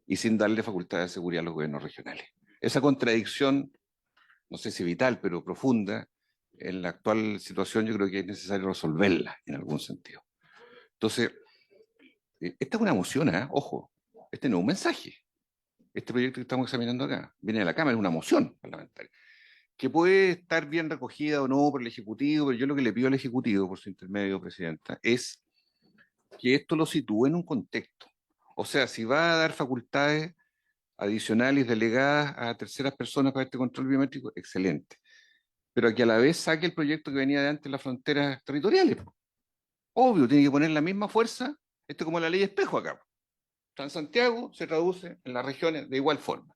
y sin darle facultad de seguridad a los gobiernos regionales. Esa contradicción, no sé si vital, pero profunda, en la actual situación yo creo que es necesario resolverla en algún sentido. Entonces, esta es una moción, ¿eh? Ojo, este no es un mensaje. Este proyecto que estamos examinando acá viene de la Cámara, es una moción parlamentaria, que puede estar bien recogida o no por el Ejecutivo, pero yo lo que le pido al Ejecutivo, por su intermedio, Presidenta, es que esto lo sitúe en un contexto. O sea, si va a dar facultades adicionales delegadas a terceras personas para este control biométrico, excelente. Pero que a la vez saque el proyecto que venía de antes de las fronteras territoriales. Obvio, tiene que poner la misma fuerza, esto es como la ley espejo acá. Está en Santiago, se traduce en las regiones de igual forma.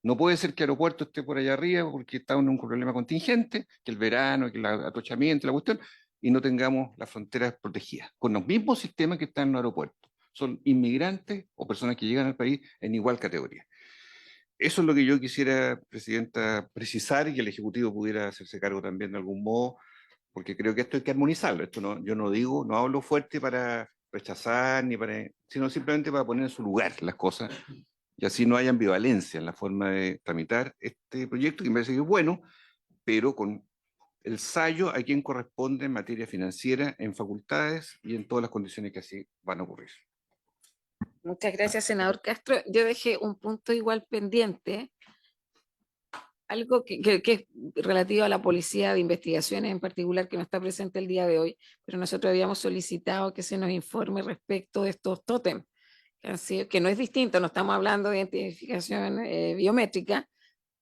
No puede ser que el aeropuerto esté por allá arriba porque está en un problema contingente, que el verano, que el atochamiento, la cuestión, y no tengamos las fronteras protegidas, con los mismos sistemas que están en los aeropuertos. Son inmigrantes o personas que llegan al país en igual categoría. Eso es lo que yo quisiera, Presidenta, precisar y que el Ejecutivo pudiera hacerse cargo también de algún modo, porque creo que esto hay que armonizarlo. Esto no, yo no digo, no hablo fuerte para rechazar, sino simplemente para poner en su lugar las cosas y así no hay ambivalencia en la forma de tramitar este proyecto, que me parece que es bueno, pero con el sallo a quien corresponde en materia financiera, en facultades y en todas las condiciones que así van a ocurrir. Muchas gracias, senador Castro. Yo dejé un punto igual pendiente, algo que es relativo a la policía de investigaciones en particular, que no está presente el día de hoy, pero nosotros habíamos solicitado que se nos informe respecto de estos tótem, que no es distinto, no estamos hablando de identificación biométrica,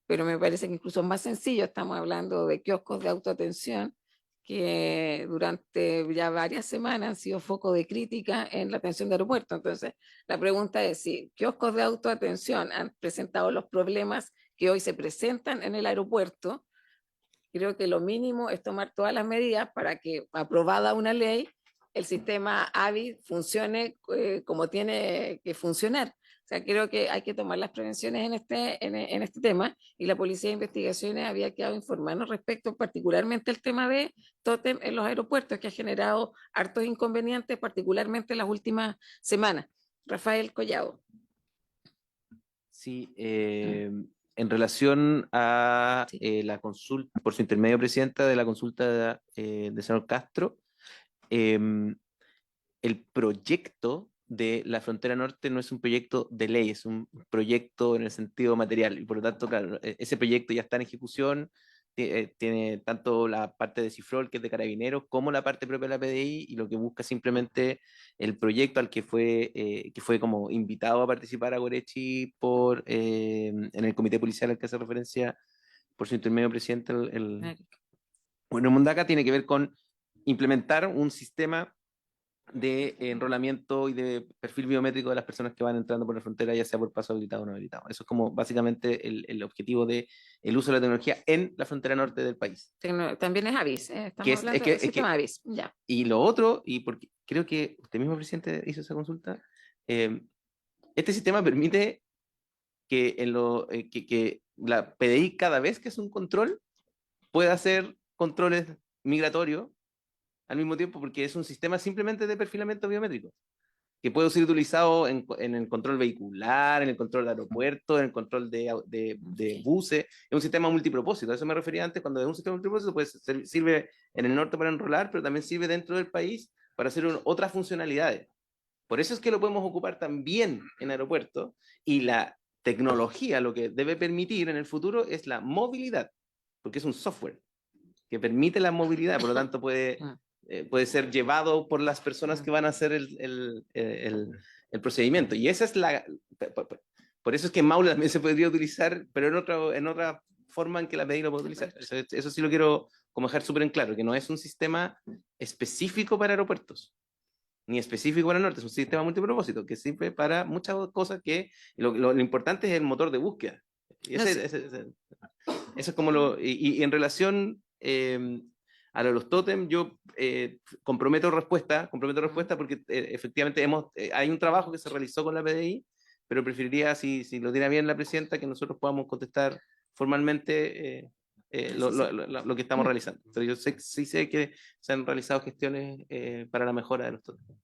pero me parece que incluso más sencillo, estamos hablando de kioscos de autoatención que durante ya varias semanas han sido foco de crítica en la atención de aeropuertos. Entonces, la pregunta es si kioscos de autoatención han presentado los problemas que hoy se presentan en el aeropuerto. Creo que lo mínimo es tomar todas las medidas para que, aprobada una ley, el sistema AVI funcione como tiene que funcionar. O sea, creo que hay que tomar las prevenciones en este tema, y la Policía de Investigaciones había quedado informarnos respecto particularmente al tema de tótem en los aeropuertos, que ha generado hartos inconvenientes, particularmente en las últimas semanas. Rafael Collado. Sí, en relación a Sí. la consulta, por su intermedio, Presidenta, de la consulta del señor Castro, el proyecto de la frontera norte no es un proyecto de ley, es un proyecto en el sentido material, y por lo tanto, claro, ese proyecto ya está en ejecución, tiene tanto la parte de Cifrol, que es de Carabineros, como la parte propia de la PDI, y lo que busca simplemente el proyecto al que fue como invitado a participar a Gorechi en el comité policial al que hace referencia por su intermedio, Presidente, bueno, Mundaca, tiene que ver con implementar un sistema de enrolamiento y de perfil biométrico de las personas que van entrando por la frontera, ya sea por paso habilitado o no habilitado. Eso es como básicamente el objetivo del uso de la tecnología en la frontera norte del país. También es AVIS, estamos hablando del sistema AVIS. Ya. Y lo otro, y porque creo que usted mismo, Presidente, hizo esa consulta, este sistema permite que la PDI, cada vez que es un control, pueda hacer controles migratorios al mismo tiempo, porque es un sistema simplemente de perfilamiento biométrico, que puede ser utilizado en el control vehicular, en el control de aeropuertos, en el control de buses. Es un sistema multipropósito, a eso me refería antes, cuando es un sistema multipropósito, pues sirve en el norte para enrolar, pero también sirve dentro del país para hacer otras funcionalidades. Por eso es que lo podemos ocupar también en aeropuertos, y la tecnología lo que debe permitir en el futuro es la movilidad, porque es un software que permite la movilidad, por lo tanto puede ser llevado por las personas que van a hacer el procedimiento. Y esa es por eso es que Maule también se podría utilizar, pero en otra forma en que la PDI lo puede utilizar. Eso sí lo quiero como dejar súper en claro, que no es un sistema específico para aeropuertos, ni específico para el norte, es un sistema multipropósito que sirve para muchas cosas, que lo importante es el motor de búsqueda. Y eso es como y en relación a los tótem, yo comprometo respuesta porque efectivamente hay un trabajo que se realizó con la PDI, pero preferiría, si lo tiene bien la Presidenta, que nosotros podamos contestar formalmente lo que estamos realizando. Pero yo sí sé que se han realizado gestiones para la mejora de los totems.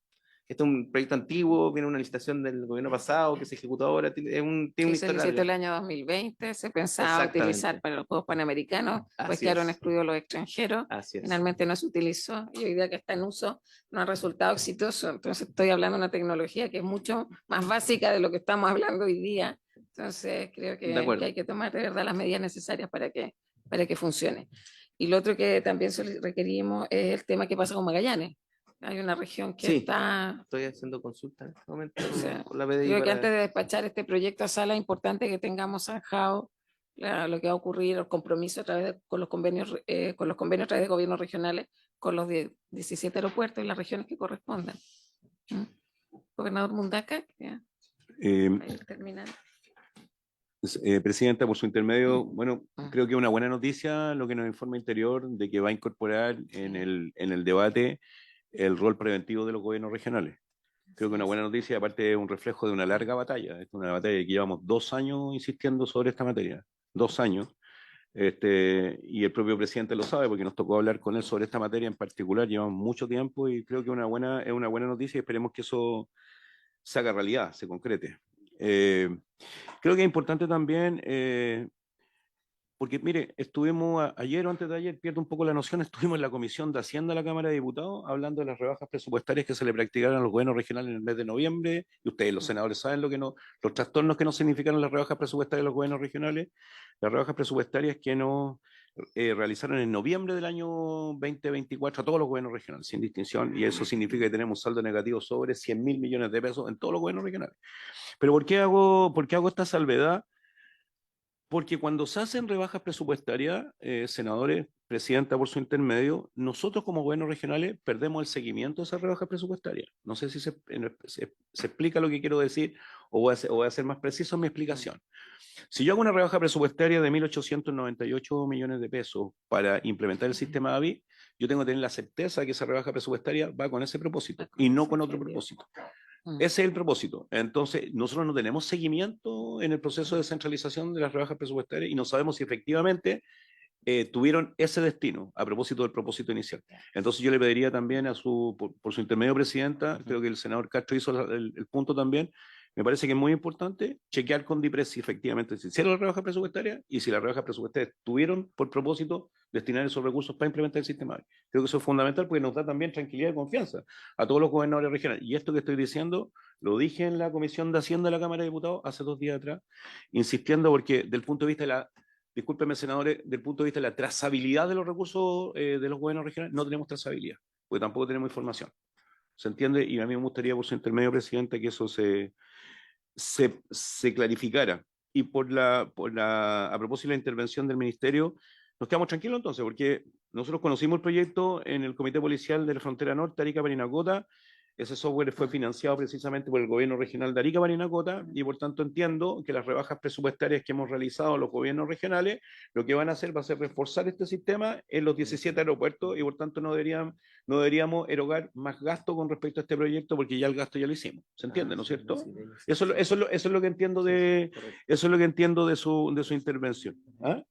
Este es un proyecto antiguo, viene una licitación del gobierno pasado que se ejecutó ahora, tiene una Sí, se historia licitó larga. el año 2020, se pensaba Exactamente. utilizar para los Juegos Panamericanos, pues Así quedaron es. excluidos los extranjeros, Así es. finalmente no se utilizó y hoy día que está en uso no ha resultado exitoso. Entonces estoy hablando de una tecnología que es mucho más básica de lo que estamos hablando hoy día. Entonces creo De que acuerdo. hay que tomar de verdad las medidas necesarias para que funcione. Y lo otro que también requerimos es el tema que pasa con Magallanes. Hay una región que Sí. está Estoy haciendo consultas en este momento o sea, con la PDI creo que para... antes de despachar este proyecto a sala es importante que tengamos zanjado lo que va a ocurrir, el compromiso a través con los convenios a través de gobiernos regionales con los 17 aeropuertos y las regiones que correspondan. ¿Mm? Gobernador Mundaca, ya, para ir terminando. Presidenta, por su intermedio, bueno, creo que es una buena noticia lo que nos informa Interior de que va a incorporar en el debate el rol preventivo de los gobiernos regionales. Creo que una buena noticia, aparte es un reflejo de una larga batalla. Es una batalla que llevamos 2 años insistiendo sobre esta materia. 2 años. Y el propio presidente lo sabe porque nos tocó hablar con él sobre esta materia en particular. Llevamos mucho tiempo y creo que es una buena noticia y esperemos que eso se haga realidad, se concrete. Creo que es importante también, porque mire, estuvimos ayer o antes de ayer, pierdo un poco la noción, estuvimos en la Comisión de Hacienda de la Cámara de Diputados hablando de las rebajas presupuestarias que se le practicaron a los gobiernos regionales en el mes de noviembre, y ustedes los senadores saben los trastornos que nos significaron las rebajas presupuestarias de los gobiernos regionales, las rebajas presupuestarias que nos realizaron en noviembre del año 2024 a todos los gobiernos regionales, sin distinción, y eso significa que tenemos un saldo negativo sobre 100.000 millones de pesos en todos los gobiernos regionales. Pero por qué hago esta salvedad? Porque cuando se hacen rebajas presupuestarias, senadores, presidenta por su intermedio, nosotros como gobiernos regionales perdemos el seguimiento de esas rebajas presupuestarias. No sé si se explica lo que quiero decir o voy a ser más preciso en mi explicación. Si yo hago una rebaja presupuestaria de 1.898 millones de pesos para implementar el sistema AVI, yo tengo que tener la certeza de que esa rebaja presupuestaria va con ese propósito y no con otro propósito. Ese es el propósito. Entonces, nosotros no tenemos seguimiento en el proceso de descentralización de las rebajas presupuestarias y no sabemos si efectivamente tuvieron ese destino a propósito del propósito inicial. Entonces, yo le pediría también por su intermedio, presidenta, creo que el senador Castro hizo el punto también, me parece que es muy importante chequear con DIPRES si efectivamente se hicieron las rebajas presupuestarias y si las rebajas presupuestarias tuvieron por propósito destinar esos recursos para implementar el sistema. Creo que eso es fundamental porque nos da también tranquilidad y confianza a todos los gobernadores regionales. Y esto que estoy diciendo lo dije en la Comisión de Hacienda de la Cámara de Diputados hace 2 días atrás, insistiendo porque del punto de vista de la, discúlpenme senadores, del punto de vista de la trazabilidad de los recursos de los gobiernos regionales, no tenemos trazabilidad, porque tampoco tenemos información. ¿Se entiende? Y a mí me gustaría, por su intermedio, presidente, que eso se clarificara. Y a propósito de la intervención del ministerio, nos quedamos tranquilos entonces, porque nosotros conocimos el proyecto en el Comité Policial de la Frontera Norte, Arica-Parinacota. Ese software fue financiado precisamente por el gobierno regional de Arica-Parinacota y por tanto entiendo que las rebajas presupuestarias que hemos realizado los gobiernos regionales, lo que van a hacer va a ser reforzar este sistema en los 17 aeropuertos y por tanto no deberíamos erogar más gasto con respecto a este proyecto porque ya el gasto ya lo hicimos. ¿Se entiende, no es cierto? Eso es lo que entiendo de su intervención. ¿Ah?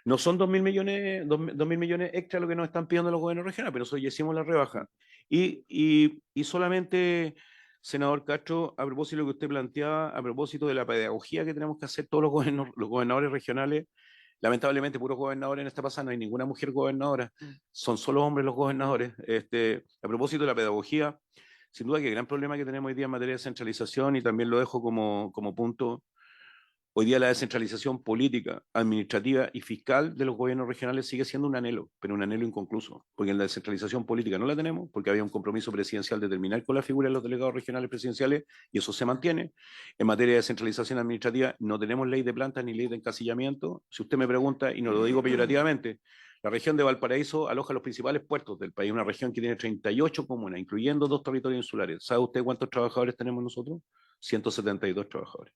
No son 2.000 millones, 2.000 millones extra lo que nos están pidiendo los gobiernos regionales, pero nosotros ya hicimos la rebaja. Y solamente, senador Castro, a propósito de lo que usted planteaba, a propósito de la pedagogía que tenemos que hacer todos los gobernadores regionales, lamentablemente puros gobernadores en esta pasada, no hay ninguna mujer gobernadora, son solo hombres los gobernadores. A propósito de la pedagogía, sin duda que el gran problema que tenemos hoy día en materia de centralización, y también lo dejo como punto, hoy día la descentralización política, administrativa y fiscal de los gobiernos regionales sigue siendo un anhelo, pero un anhelo inconcluso, porque en la descentralización política no la tenemos, porque había un compromiso presidencial de terminar con la figura de los delegados regionales presidenciales, y eso se mantiene. En materia de descentralización administrativa no tenemos ley de plantas ni ley de encasillamiento. Si usted me pregunta, y no lo digo peyorativamente, la región de Valparaíso aloja los principales puertos del país, una región que tiene 38 comunas, incluyendo 2 territorios insulares. ¿Sabe usted cuántos trabajadores tenemos nosotros? 172 trabajadores.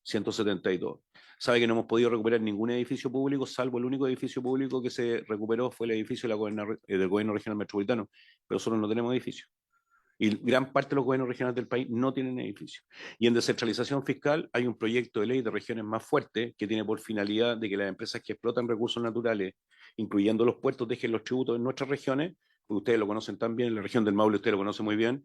172. Sabe que no hemos podido recuperar ningún edificio público, salvo el único edificio público que se recuperó fue el edificio del gobierno regional metropolitano, pero nosotros no tenemos edificio. Y gran parte de los gobiernos regionales del país no tienen edificios. Y en descentralización fiscal hay un proyecto de ley de regiones más fuerte que tiene por finalidad de que las empresas que explotan recursos naturales, incluyendo los puertos, dejen los tributos en nuestras regiones, porque ustedes lo conocen tan bien, en la región del Maule ustedes lo conocen muy bien.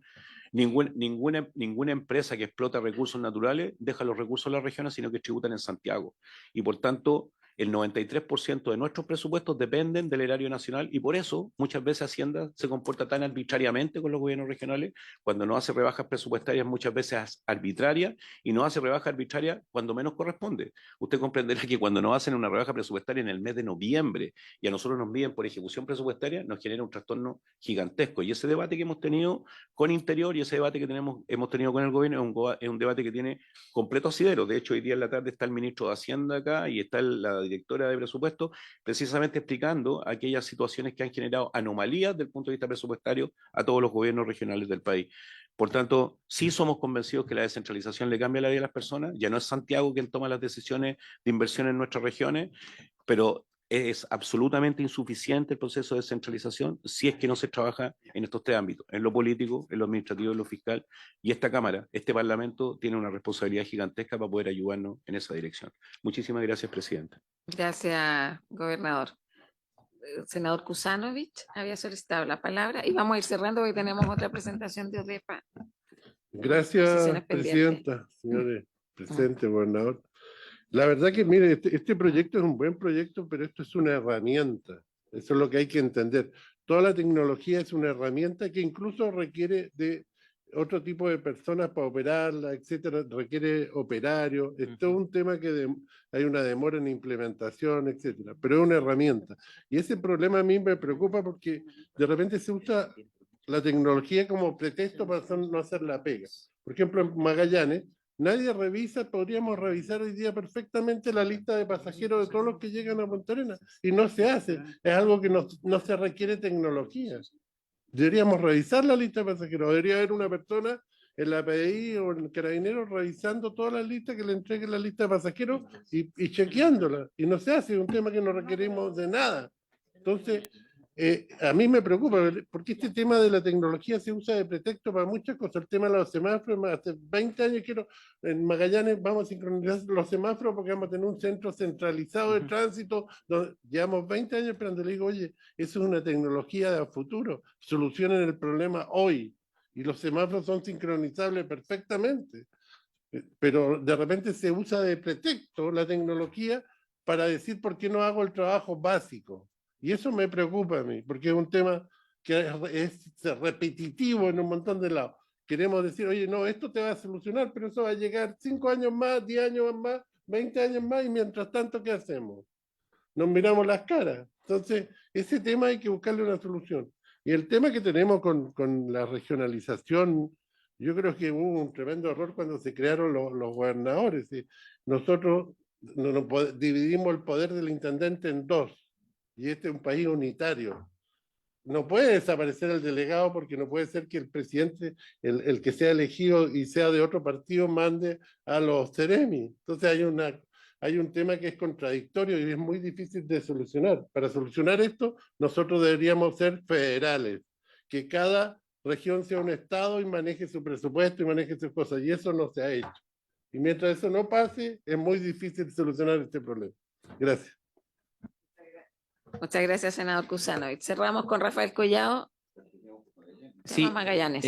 Ninguna empresa que explota recursos naturales deja los recursos en las regiones, sino que tributan en Santiago. Y por tanto, el 93% de nuestros presupuestos dependen del erario nacional y por eso muchas veces Hacienda se comporta tan arbitrariamente con los gobiernos regionales cuando no hace rebajas presupuestarias muchas veces arbitrarias y no hace rebajas arbitrarias cuando menos corresponde. Usted comprenderá que cuando nos hacen una rebaja presupuestaria en el mes de noviembre y a nosotros nos miden por ejecución presupuestaria, nos genera un trastorno gigantesco. Y ese debate que hemos tenido con Interior y ese debate que hemos tenido con el gobierno es un debate que tiene completo asidero. De hecho, hoy día en la tarde está el ministro de Hacienda acá y está la directora de presupuesto, precisamente explicando aquellas situaciones que han generado anomalías desde el punto de vista presupuestario a todos los gobiernos regionales del país. Por tanto, sí somos convencidos que la descentralización le cambia la vida a las personas. Ya no es Santiago quien toma las decisiones de inversión en nuestras regiones, pero es absolutamente insuficiente el proceso de descentralización si es que no se trabaja en estos tres ámbitos, en lo político, en lo administrativo, en lo fiscal, y esta Cámara, este Parlamento, tiene una responsabilidad gigantesca para poder ayudarnos en esa dirección. Muchísimas gracias, Presidenta. Gracias, gobernador. El senador Kusanovich había solicitado la palabra y vamos a ir cerrando porque tenemos otra presentación de ODEPA. Gracias, Posiciones pendientes. Presidenta, señores, presidente, gobernador. La verdad que, mire, este proyecto es un buen proyecto, pero esto es una herramienta. Eso es lo que hay que entender. Toda la tecnología es una herramienta que incluso requiere de otro tipo de personas para operarla, etcétera. Requiere operarios. Es todo un tema que hay una demora en implementación, etcétera. Pero es una herramienta. Y ese problema a mí me preocupa porque de repente se usa la tecnología como pretexto para no hacer la pega. Por ejemplo, en Magallanes, nadie revisa, podríamos revisar hoy día perfectamente la lista de pasajeros de todos los que llegan a Punta Arenas, y no se hace. Es algo que no se requiere tecnología. Deberíamos revisar la lista de pasajeros. Debería haber una persona en la PDI o en el Carabinero revisando todas las listas que le entreguen la lista de pasajeros y chequeándola. Y no se hace, es un tema que no requerimos de nada. Entonces, a mí me preocupa, porque este tema de la tecnología se usa de pretexto para muchas cosas. El tema de los semáforos, hace 20 años en Magallanes vamos a sincronizar los semáforos porque vamos a tener un centro centralizado de tránsito, donde llevamos 20 años esperando. Le digo, oye, eso es una tecnología de futuro, solucionen el problema hoy, y los semáforos son sincronizables perfectamente. Pero de repente se usa de pretexto la tecnología para decir por qué no hago el trabajo básico. Y eso me preocupa a mí, porque es un tema que es repetitivo en un montón de lados. Queremos decir, oye, no, esto te va a solucionar, pero eso va a llegar 5 años más, 10 años más, 20 años más, y mientras tanto, ¿qué hacemos? Nos miramos las caras. Entonces, ese tema hay que buscarle una solución. Y el tema que tenemos con la regionalización, yo creo que hubo un tremendo error cuando se crearon los gobernadores. Nosotros dividimos el poder del intendente en dos. Y este es un país unitario. No puede desaparecer el delegado porque no puede ser que el presidente, el que sea elegido y sea de otro partido, mande a los seremi. Entonces hay un tema que es contradictorio y es muy difícil de solucionar. Para solucionar esto, nosotros deberíamos ser federales, que cada región sea un estado y maneje su presupuesto y maneje sus cosas, y eso no se ha hecho. Y mientras eso no pase, es muy difícil solucionar este problema. Gracias. Muchas gracias, senador Kusanovich. Cerramos con Rafael Collado. Sí, Magallanes.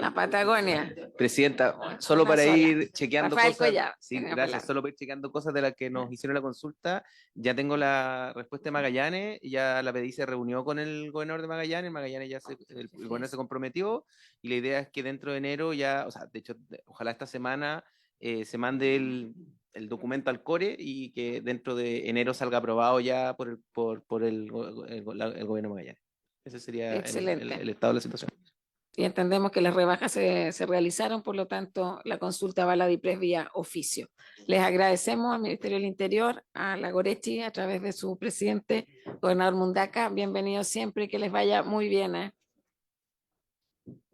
La Patagonia. Presidenta, solo Una para sola. ir chequeando Rafael cosas. Collado, Sí, tiene la gracias. palabra. Solo para ir chequeando cosas de las que nos hicieron la consulta. Ya tengo la respuesta de Magallanes. Ya la PDI se reunió con el gobernador de Magallanes. Magallanes ya el gobernador se comprometió. Y la idea es que dentro de enero ya, o sea, de hecho, ojalá esta semana se mande el documento al CORE y que dentro de enero salga aprobado ya por el gobierno de Magallanes. Ese sería Excelente. el estado de la situación. Y entendemos que las rebajas se realizaron, por lo tanto, la consulta va a la DIPRES vía oficio. Les agradecemos al Ministerio del Interior, a la Gorechi, a través de su presidente, gobernador Mundaca. Bienvenidos siempre y que les vaya muy bien.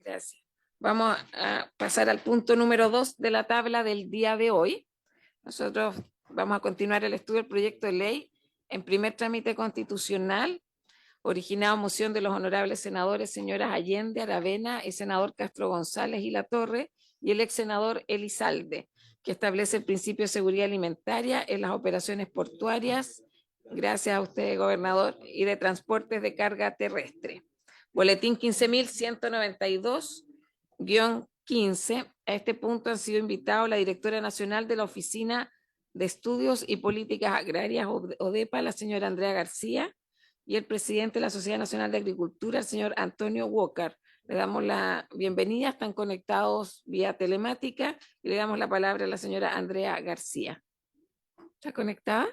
Gracias. Vamos a pasar al punto número 2 de la tabla del día de hoy. Nosotros vamos a continuar el estudio del proyecto de ley en primer trámite constitucional, originado moción de los honorables senadores señoras Allende, Aravena y senador Castro González y Latorre y el ex senador Elizalde, que establece el principio de seguridad alimentaria en las operaciones portuarias, gracias a usted, gobernador, y de transportes de carga terrestre. Boletín 15.192-15. A este punto han sido invitados la directora nacional de la Oficina de Estudios y Políticas Agrarias, ODEPA, la señora Andrea García, y el presidente de la Sociedad Nacional de Agricultura, el señor Antonio Walker. Le damos la bienvenida, están conectados vía telemática, y le damos la palabra a la señora Andrea García. ¿Está conectada?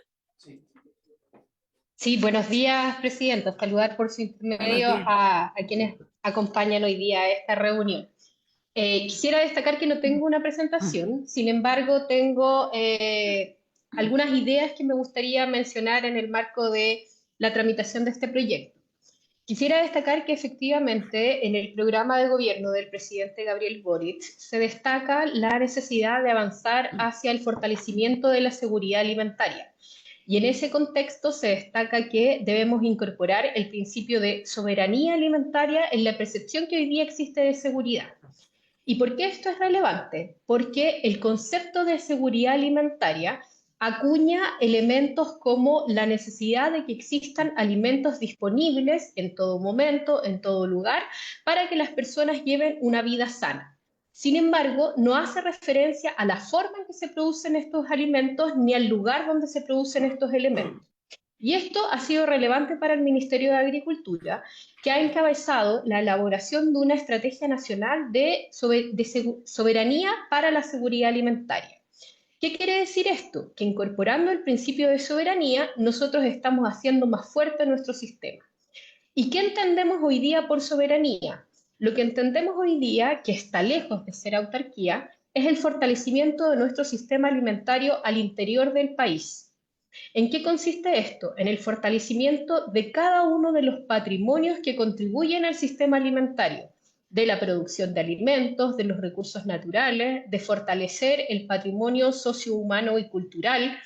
Sí, buenos días, Presidenta. Saludar por su intermedio a quienes acompañan hoy día a esta reunión. Quisiera destacar que no tengo una presentación, sin embargo, tengo algunas ideas que me gustaría mencionar en el marco de la tramitación de este proyecto. Quisiera destacar que efectivamente en el programa de gobierno del presidente Gabriel Boric se destaca la necesidad de avanzar hacia el fortalecimiento de la seguridad alimentaria. Y en ese contexto se destaca que debemos incorporar el principio de soberanía alimentaria en la percepción que hoy día existe de seguridad. ¿Y por qué esto es relevante? Porque el concepto de seguridad alimentaria acuña elementos como la necesidad de que existan alimentos disponibles en todo momento, en todo lugar, para que las personas lleven una vida sana. Sin embargo, no hace referencia a la forma en que se producen estos alimentos ni al lugar donde se producen estos elementos. Y esto ha sido relevante para el Ministerio de Agricultura, que ha encabezado la elaboración de una estrategia nacional de soberanía para la seguridad alimentaria. ¿Qué quiere decir esto? Que incorporando el principio de soberanía, nosotros estamos haciendo más fuerte nuestro sistema. ¿Y qué entendemos hoy día por soberanía? Lo que entendemos hoy día, que está lejos de ser autarquía, es el fortalecimiento de nuestro sistema alimentario al interior del país. ¿En qué consiste esto? En el fortalecimiento de cada uno de los patrimonios que contribuyen al sistema alimentario, de la producción de alimentos, de los recursos naturales, de fortalecer el patrimonio sociohumano y cultural,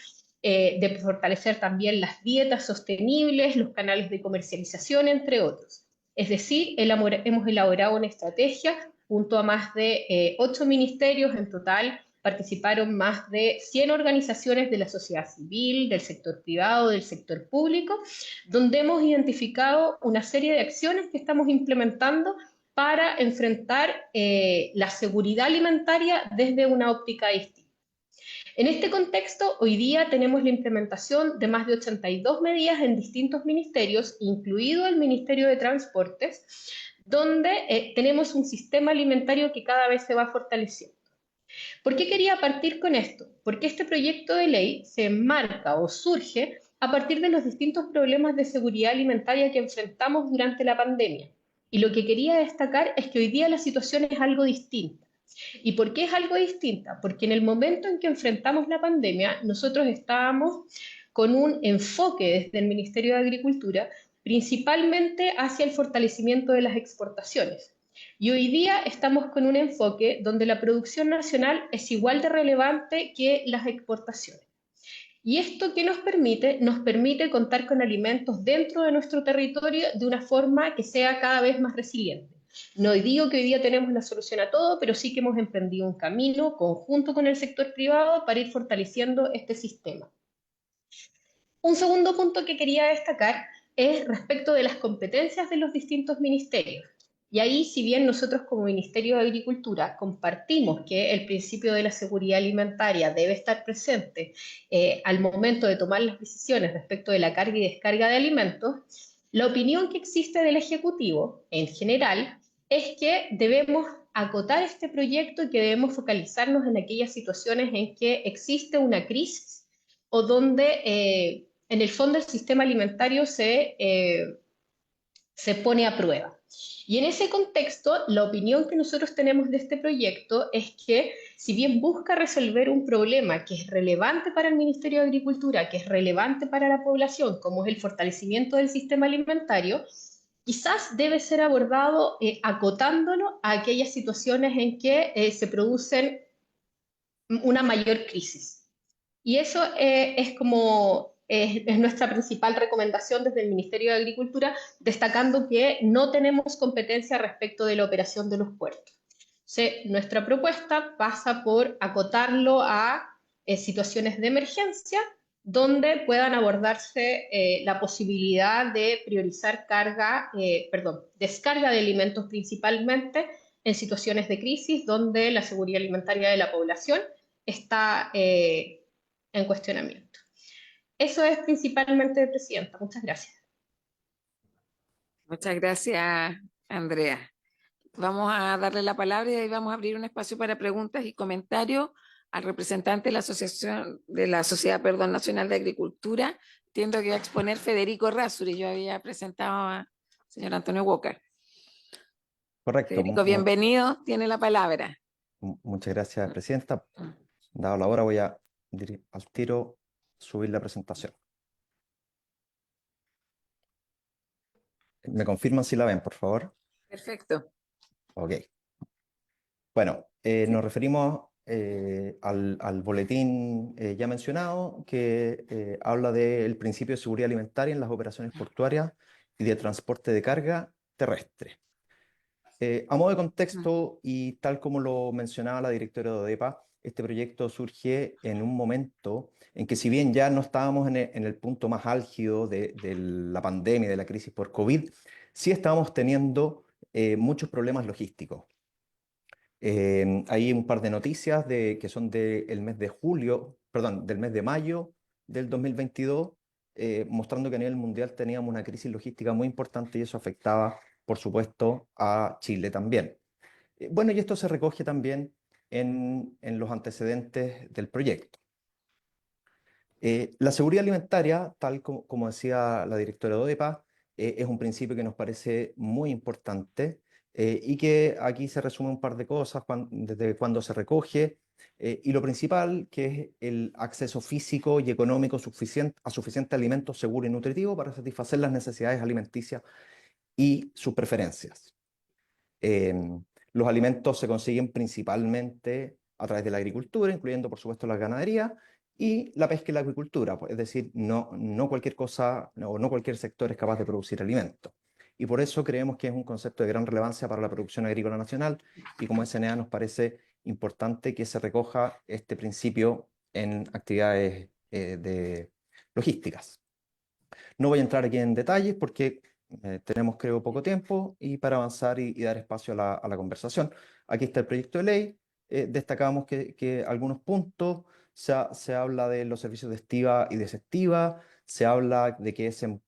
de fortalecer también las dietas sostenibles, los canales de comercialización, entre otros. Es decir, hemos elaborado una estrategia junto a más de 8 ministerios en total. Participaron más de 100 organizaciones de la sociedad civil, del sector privado, del sector público, donde hemos identificado una serie de acciones que estamos implementando para enfrentar la seguridad alimentaria desde una óptica distinta. En este contexto, hoy día tenemos la implementación de más de 82 medidas en distintos ministerios, incluido el Ministerio de Transportes, donde tenemos un sistema alimentario que cada vez se va fortaleciendo. ¿Por qué quería partir con esto? Porque este proyecto de ley se enmarca o surge a partir de los distintos problemas de seguridad alimentaria que enfrentamos durante la pandemia. Y lo que quería destacar es que hoy día la situación es algo distinta. ¿Y por qué es algo distinta? Porque en el momento en que enfrentamos la pandemia, nosotros estábamos con un enfoque desde el Ministerio de Agricultura, principalmente hacia el fortalecimiento de las exportaciones. Y hoy día estamos con un enfoque donde la producción nacional es igual de relevante que las exportaciones. ¿Y esto qué nos permite? Nos permite contar con alimentos dentro de nuestro territorio de una forma que sea cada vez más resiliente. No digo que hoy día tenemos la solución a todo, pero sí que hemos emprendido un camino conjunto con el sector privado para ir fortaleciendo este sistema. Un segundo punto que quería destacar es respecto de las competencias de los distintos ministerios. Y ahí, si bien nosotros como Ministerio de Agricultura compartimos que el principio de la seguridad alimentaria debe estar presente al momento de tomar las decisiones respecto de la carga y descarga de alimentos, la opinión que existe del Ejecutivo en general es que debemos acotar este proyecto y que debemos focalizarnos en aquellas situaciones en que existe una crisis o donde en el fondo el sistema alimentario se pone a prueba. Y en ese contexto, la opinión que nosotros tenemos de este proyecto es que, si bien busca resolver un problema que es relevante para el Ministerio de Agricultura, que es relevante para la población, como es el fortalecimiento del sistema alimentario, quizás debe ser abordado acotándolo a aquellas situaciones en que se producen una mayor crisis. Y eso es como es nuestra principal recomendación desde el Ministerio de Agricultura, destacando que no tenemos competencia respecto de la operación de los puertos. Nuestra propuesta pasa por acotarlo a situaciones de emergencia donde puedan abordarse la posibilidad de priorizar descarga de alimentos principalmente en situaciones de crisis donde la seguridad alimentaria de la población está en cuestionamiento. Eso es principalmente, Presidenta. Muchas gracias. Muchas gracias, Andrea. Vamos a darle la palabra y ahí vamos a abrir un espacio para preguntas y comentarios al representante de la Sociedad Nacional de Agricultura. Entiendo que va a exponer Federico Razzuri. Yo había presentado a señor Antonio Walker. Correcto. Federico, bienvenido. Tiene la palabra. Muchas gracias, Presidenta. Dado la hora, voy a al tiro subir la presentación. ¿Me confirman si la ven, por favor? Perfecto. Ok. Bueno, nos referimos al boletín ya mencionado, que habla del principio de seguridad alimentaria en las operaciones portuarias y de transporte de carga terrestre. A modo de contexto, y tal como lo mencionaba la directora de ODEPA, este proyecto surge en un momento en que, si bien ya no estábamos en el punto más álgido de la pandemia, de la crisis por COVID, sí estábamos teniendo muchos problemas logísticos. Hay un par de noticias que son del mes de del mes de mayo del 2022, mostrando que a nivel mundial teníamos una crisis logística muy importante y eso afectaba, por supuesto, a Chile también. Bueno, y esto se recoge también en los antecedentes del proyecto. La seguridad alimentaria, tal como decía la directora de ODEPA, es un principio que nos parece muy importante y que aquí se resume un par de cosas desde cuando se recoge y lo principal, que es el acceso físico y económico a suficiente alimento seguro y nutritivo para satisfacer las necesidades alimenticias y sus preferencias. Los alimentos se consiguen principalmente a través de la agricultura, incluyendo por supuesto la ganadería y la pesca y la acuicultura, es decir, no cualquier cosa o no cualquier sector es capaz de producir alimentos. Y por eso creemos que es un concepto de gran relevancia para la producción agrícola nacional y como SNA nos parece importante que se recoja este principio en actividades logísticas. No voy a entrar aquí en detalles porque tenemos, creo, poco tiempo y para avanzar y dar espacio a la conversación. Aquí está el proyecto de ley. Destacamos que algunos puntos se habla de los servicios de estiva y desestiva, se habla de que es en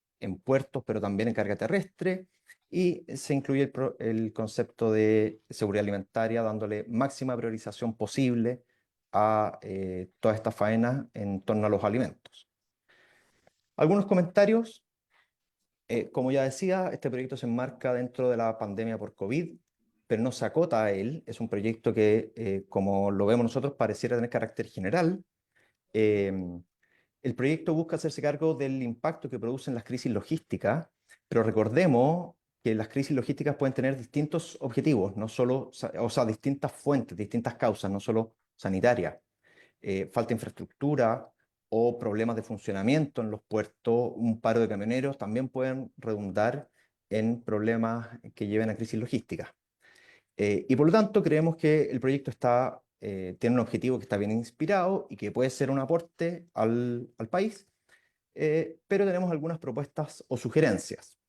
puertos, pero también en carga terrestre, y se incluye el concepto de seguridad alimentaria, dándole máxima priorización posible a todas estas faenas en torno a los alimentos. Algunos comentarios. Como ya decía, este proyecto se enmarca dentro de la pandemia por COVID, pero no se acota a él. Es un proyecto que, como lo vemos nosotros, pareciera tener carácter general. El proyecto busca hacerse cargo del impacto que producen las crisis logísticas, pero recordemos que las crisis logísticas pueden tener distintos objetivos, no solo, o sea, distintas fuentes, distintas causas, no solo sanitarias. Falta de infraestructura o problemas de funcionamiento en los puertos, un paro de camioneros, también pueden redundar en problemas que lleven a crisis logísticas. Y por lo tanto creemos que el proyecto tiene un objetivo que está bien inspirado y que puede ser un aporte al país, pero tenemos algunas propuestas o sugerencias.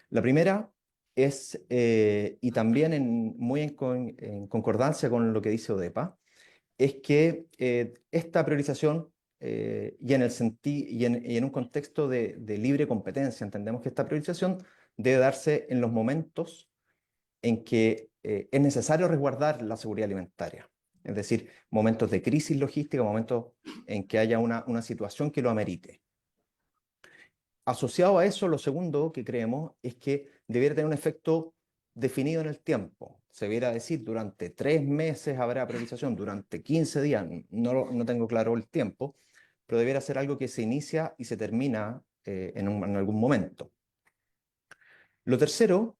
La primera es, y también muy en concordancia con lo que dice ODEPA, es que esta priorización y en un contexto de libre competencia, entendemos que esta priorización debe darse en los momentos en que es necesario resguardar la seguridad alimentaria, es decir, momentos de crisis logística, momentos en que haya una situación que lo amerite. Asociado a eso, lo segundo que creemos es que debiera tener un efecto definido en el tiempo. Se debiera decir, durante 3 meses habrá priorización, durante 15 días, no tengo claro el tiempo, pero debiera ser algo que se inicia y se termina en algún momento. Lo tercero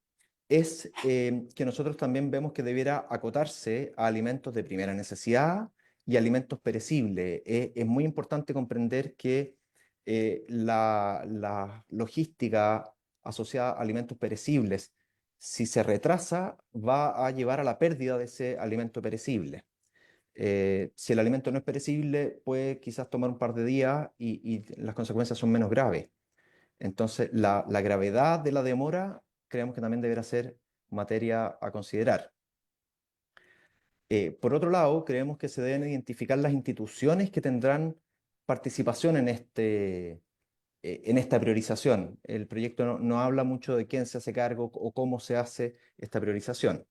es que nosotros también vemos que debiera acotarse a alimentos de primera necesidad y alimentos perecibles. Es muy importante comprender que la logística asociada a alimentos perecibles, si se retrasa, va a llevar a la pérdida de ese alimento perecible. Si el alimento no es perecible, puede quizás tomar un par de días y las consecuencias son menos graves. Entonces, la gravedad de la demora creemos que también deberá ser materia a considerar. Por otro lado, creemos que se deben identificar las instituciones que tendrán participación en esta priorización. El proyecto no habla mucho de quién se hace cargo o cómo se hace esta priorización.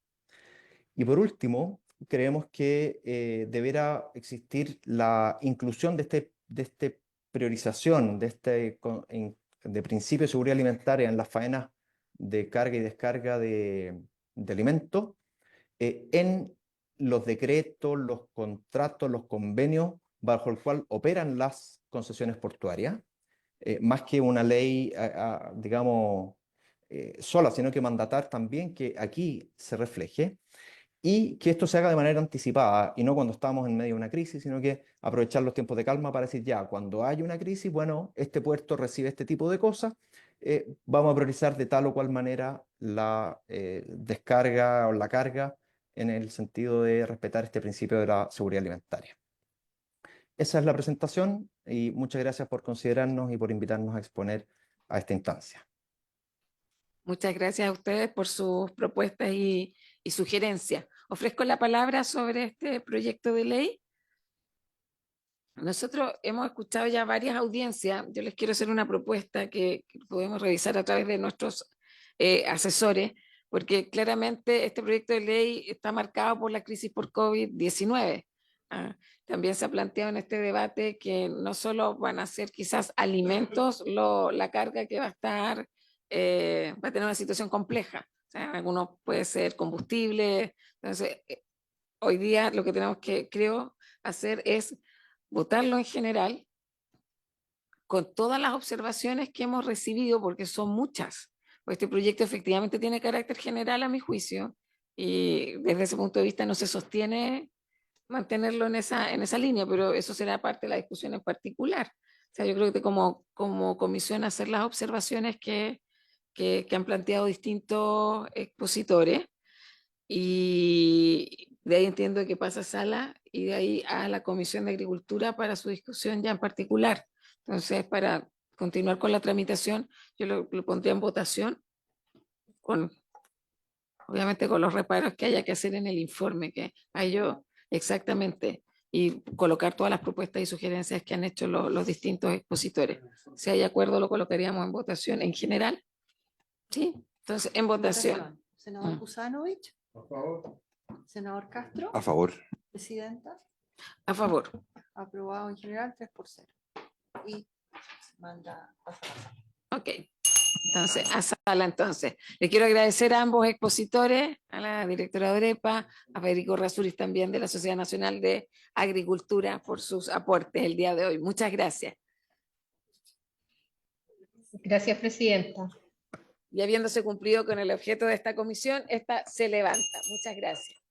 Y por último, creemos que deberá existir la inclusión de esta priorización, de principio de seguridad alimentaria en las faenas de carga y descarga de alimentos, en los decretos, los contratos, los convenios bajo el cual operan las concesiones portuarias, más que una ley, digamos, sola, sino que mandatar también que aquí se refleje y que esto se haga de manera anticipada y no cuando estamos en medio de una crisis, sino que aprovechar los tiempos de calma para decir ya, cuando hay una crisis, bueno, este puerto recibe este tipo de cosas, vamos a priorizar de tal o cual manera la descarga o la carga en el sentido de respetar este principio de la seguridad alimentaria. Esa es la presentación y muchas gracias por considerarnos y por invitarnos a exponer a esta instancia. Muchas gracias a ustedes por sus propuestas y sugerencias. Ofrezco la palabra sobre este proyecto de ley. Nosotros hemos escuchado ya varias audiencias. Yo les quiero hacer una propuesta que podemos revisar a través de nuestros asesores, porque claramente este proyecto de ley está marcado por la crisis por COVID-19. También se ha planteado en este debate que no solo van a ser quizás alimentos la carga que va a estar, va a tener una situación compleja. O sea, algunos puede ser combustible. Entonces, hoy día lo que tenemos que, creo, hacer es votarlo en general con todas las observaciones que hemos recibido, porque son muchas. Pues este proyecto efectivamente tiene carácter general a mi juicio y desde ese punto de vista no se sostiene mantenerlo en esa línea, pero eso será parte de la discusión en particular. O sea, yo creo que como comisión hacer las observaciones que han planteado distintos expositores y de ahí entiendo que pasa a sala y de ahí a la Comisión de Agricultura para su discusión ya en particular. Entonces, para continuar con la tramitación, yo lo pondría en votación, obviamente con los reparos que haya que hacer en el informe, que hay yo exactamente, y colocar todas las propuestas y sugerencias que han hecho los distintos expositores. Si hay acuerdo, lo colocaríamos en votación en general. ¿Sí? Entonces, en votación. Senador Kusanovich. A favor. Senador Castro. A favor. Presidenta. A favor. Aprobado en general 3-0. Y se manda a sala. Ok. Entonces, a sala entonces. Le quiero agradecer a ambos expositores, a la directora de OREPA, a Federico Rasuris también de la Sociedad Nacional de Agricultura por sus aportes el día de hoy. Muchas gracias. Gracias, presidenta. Y habiéndose cumplido con el objeto de esta comisión, esta se levanta. Muchas gracias.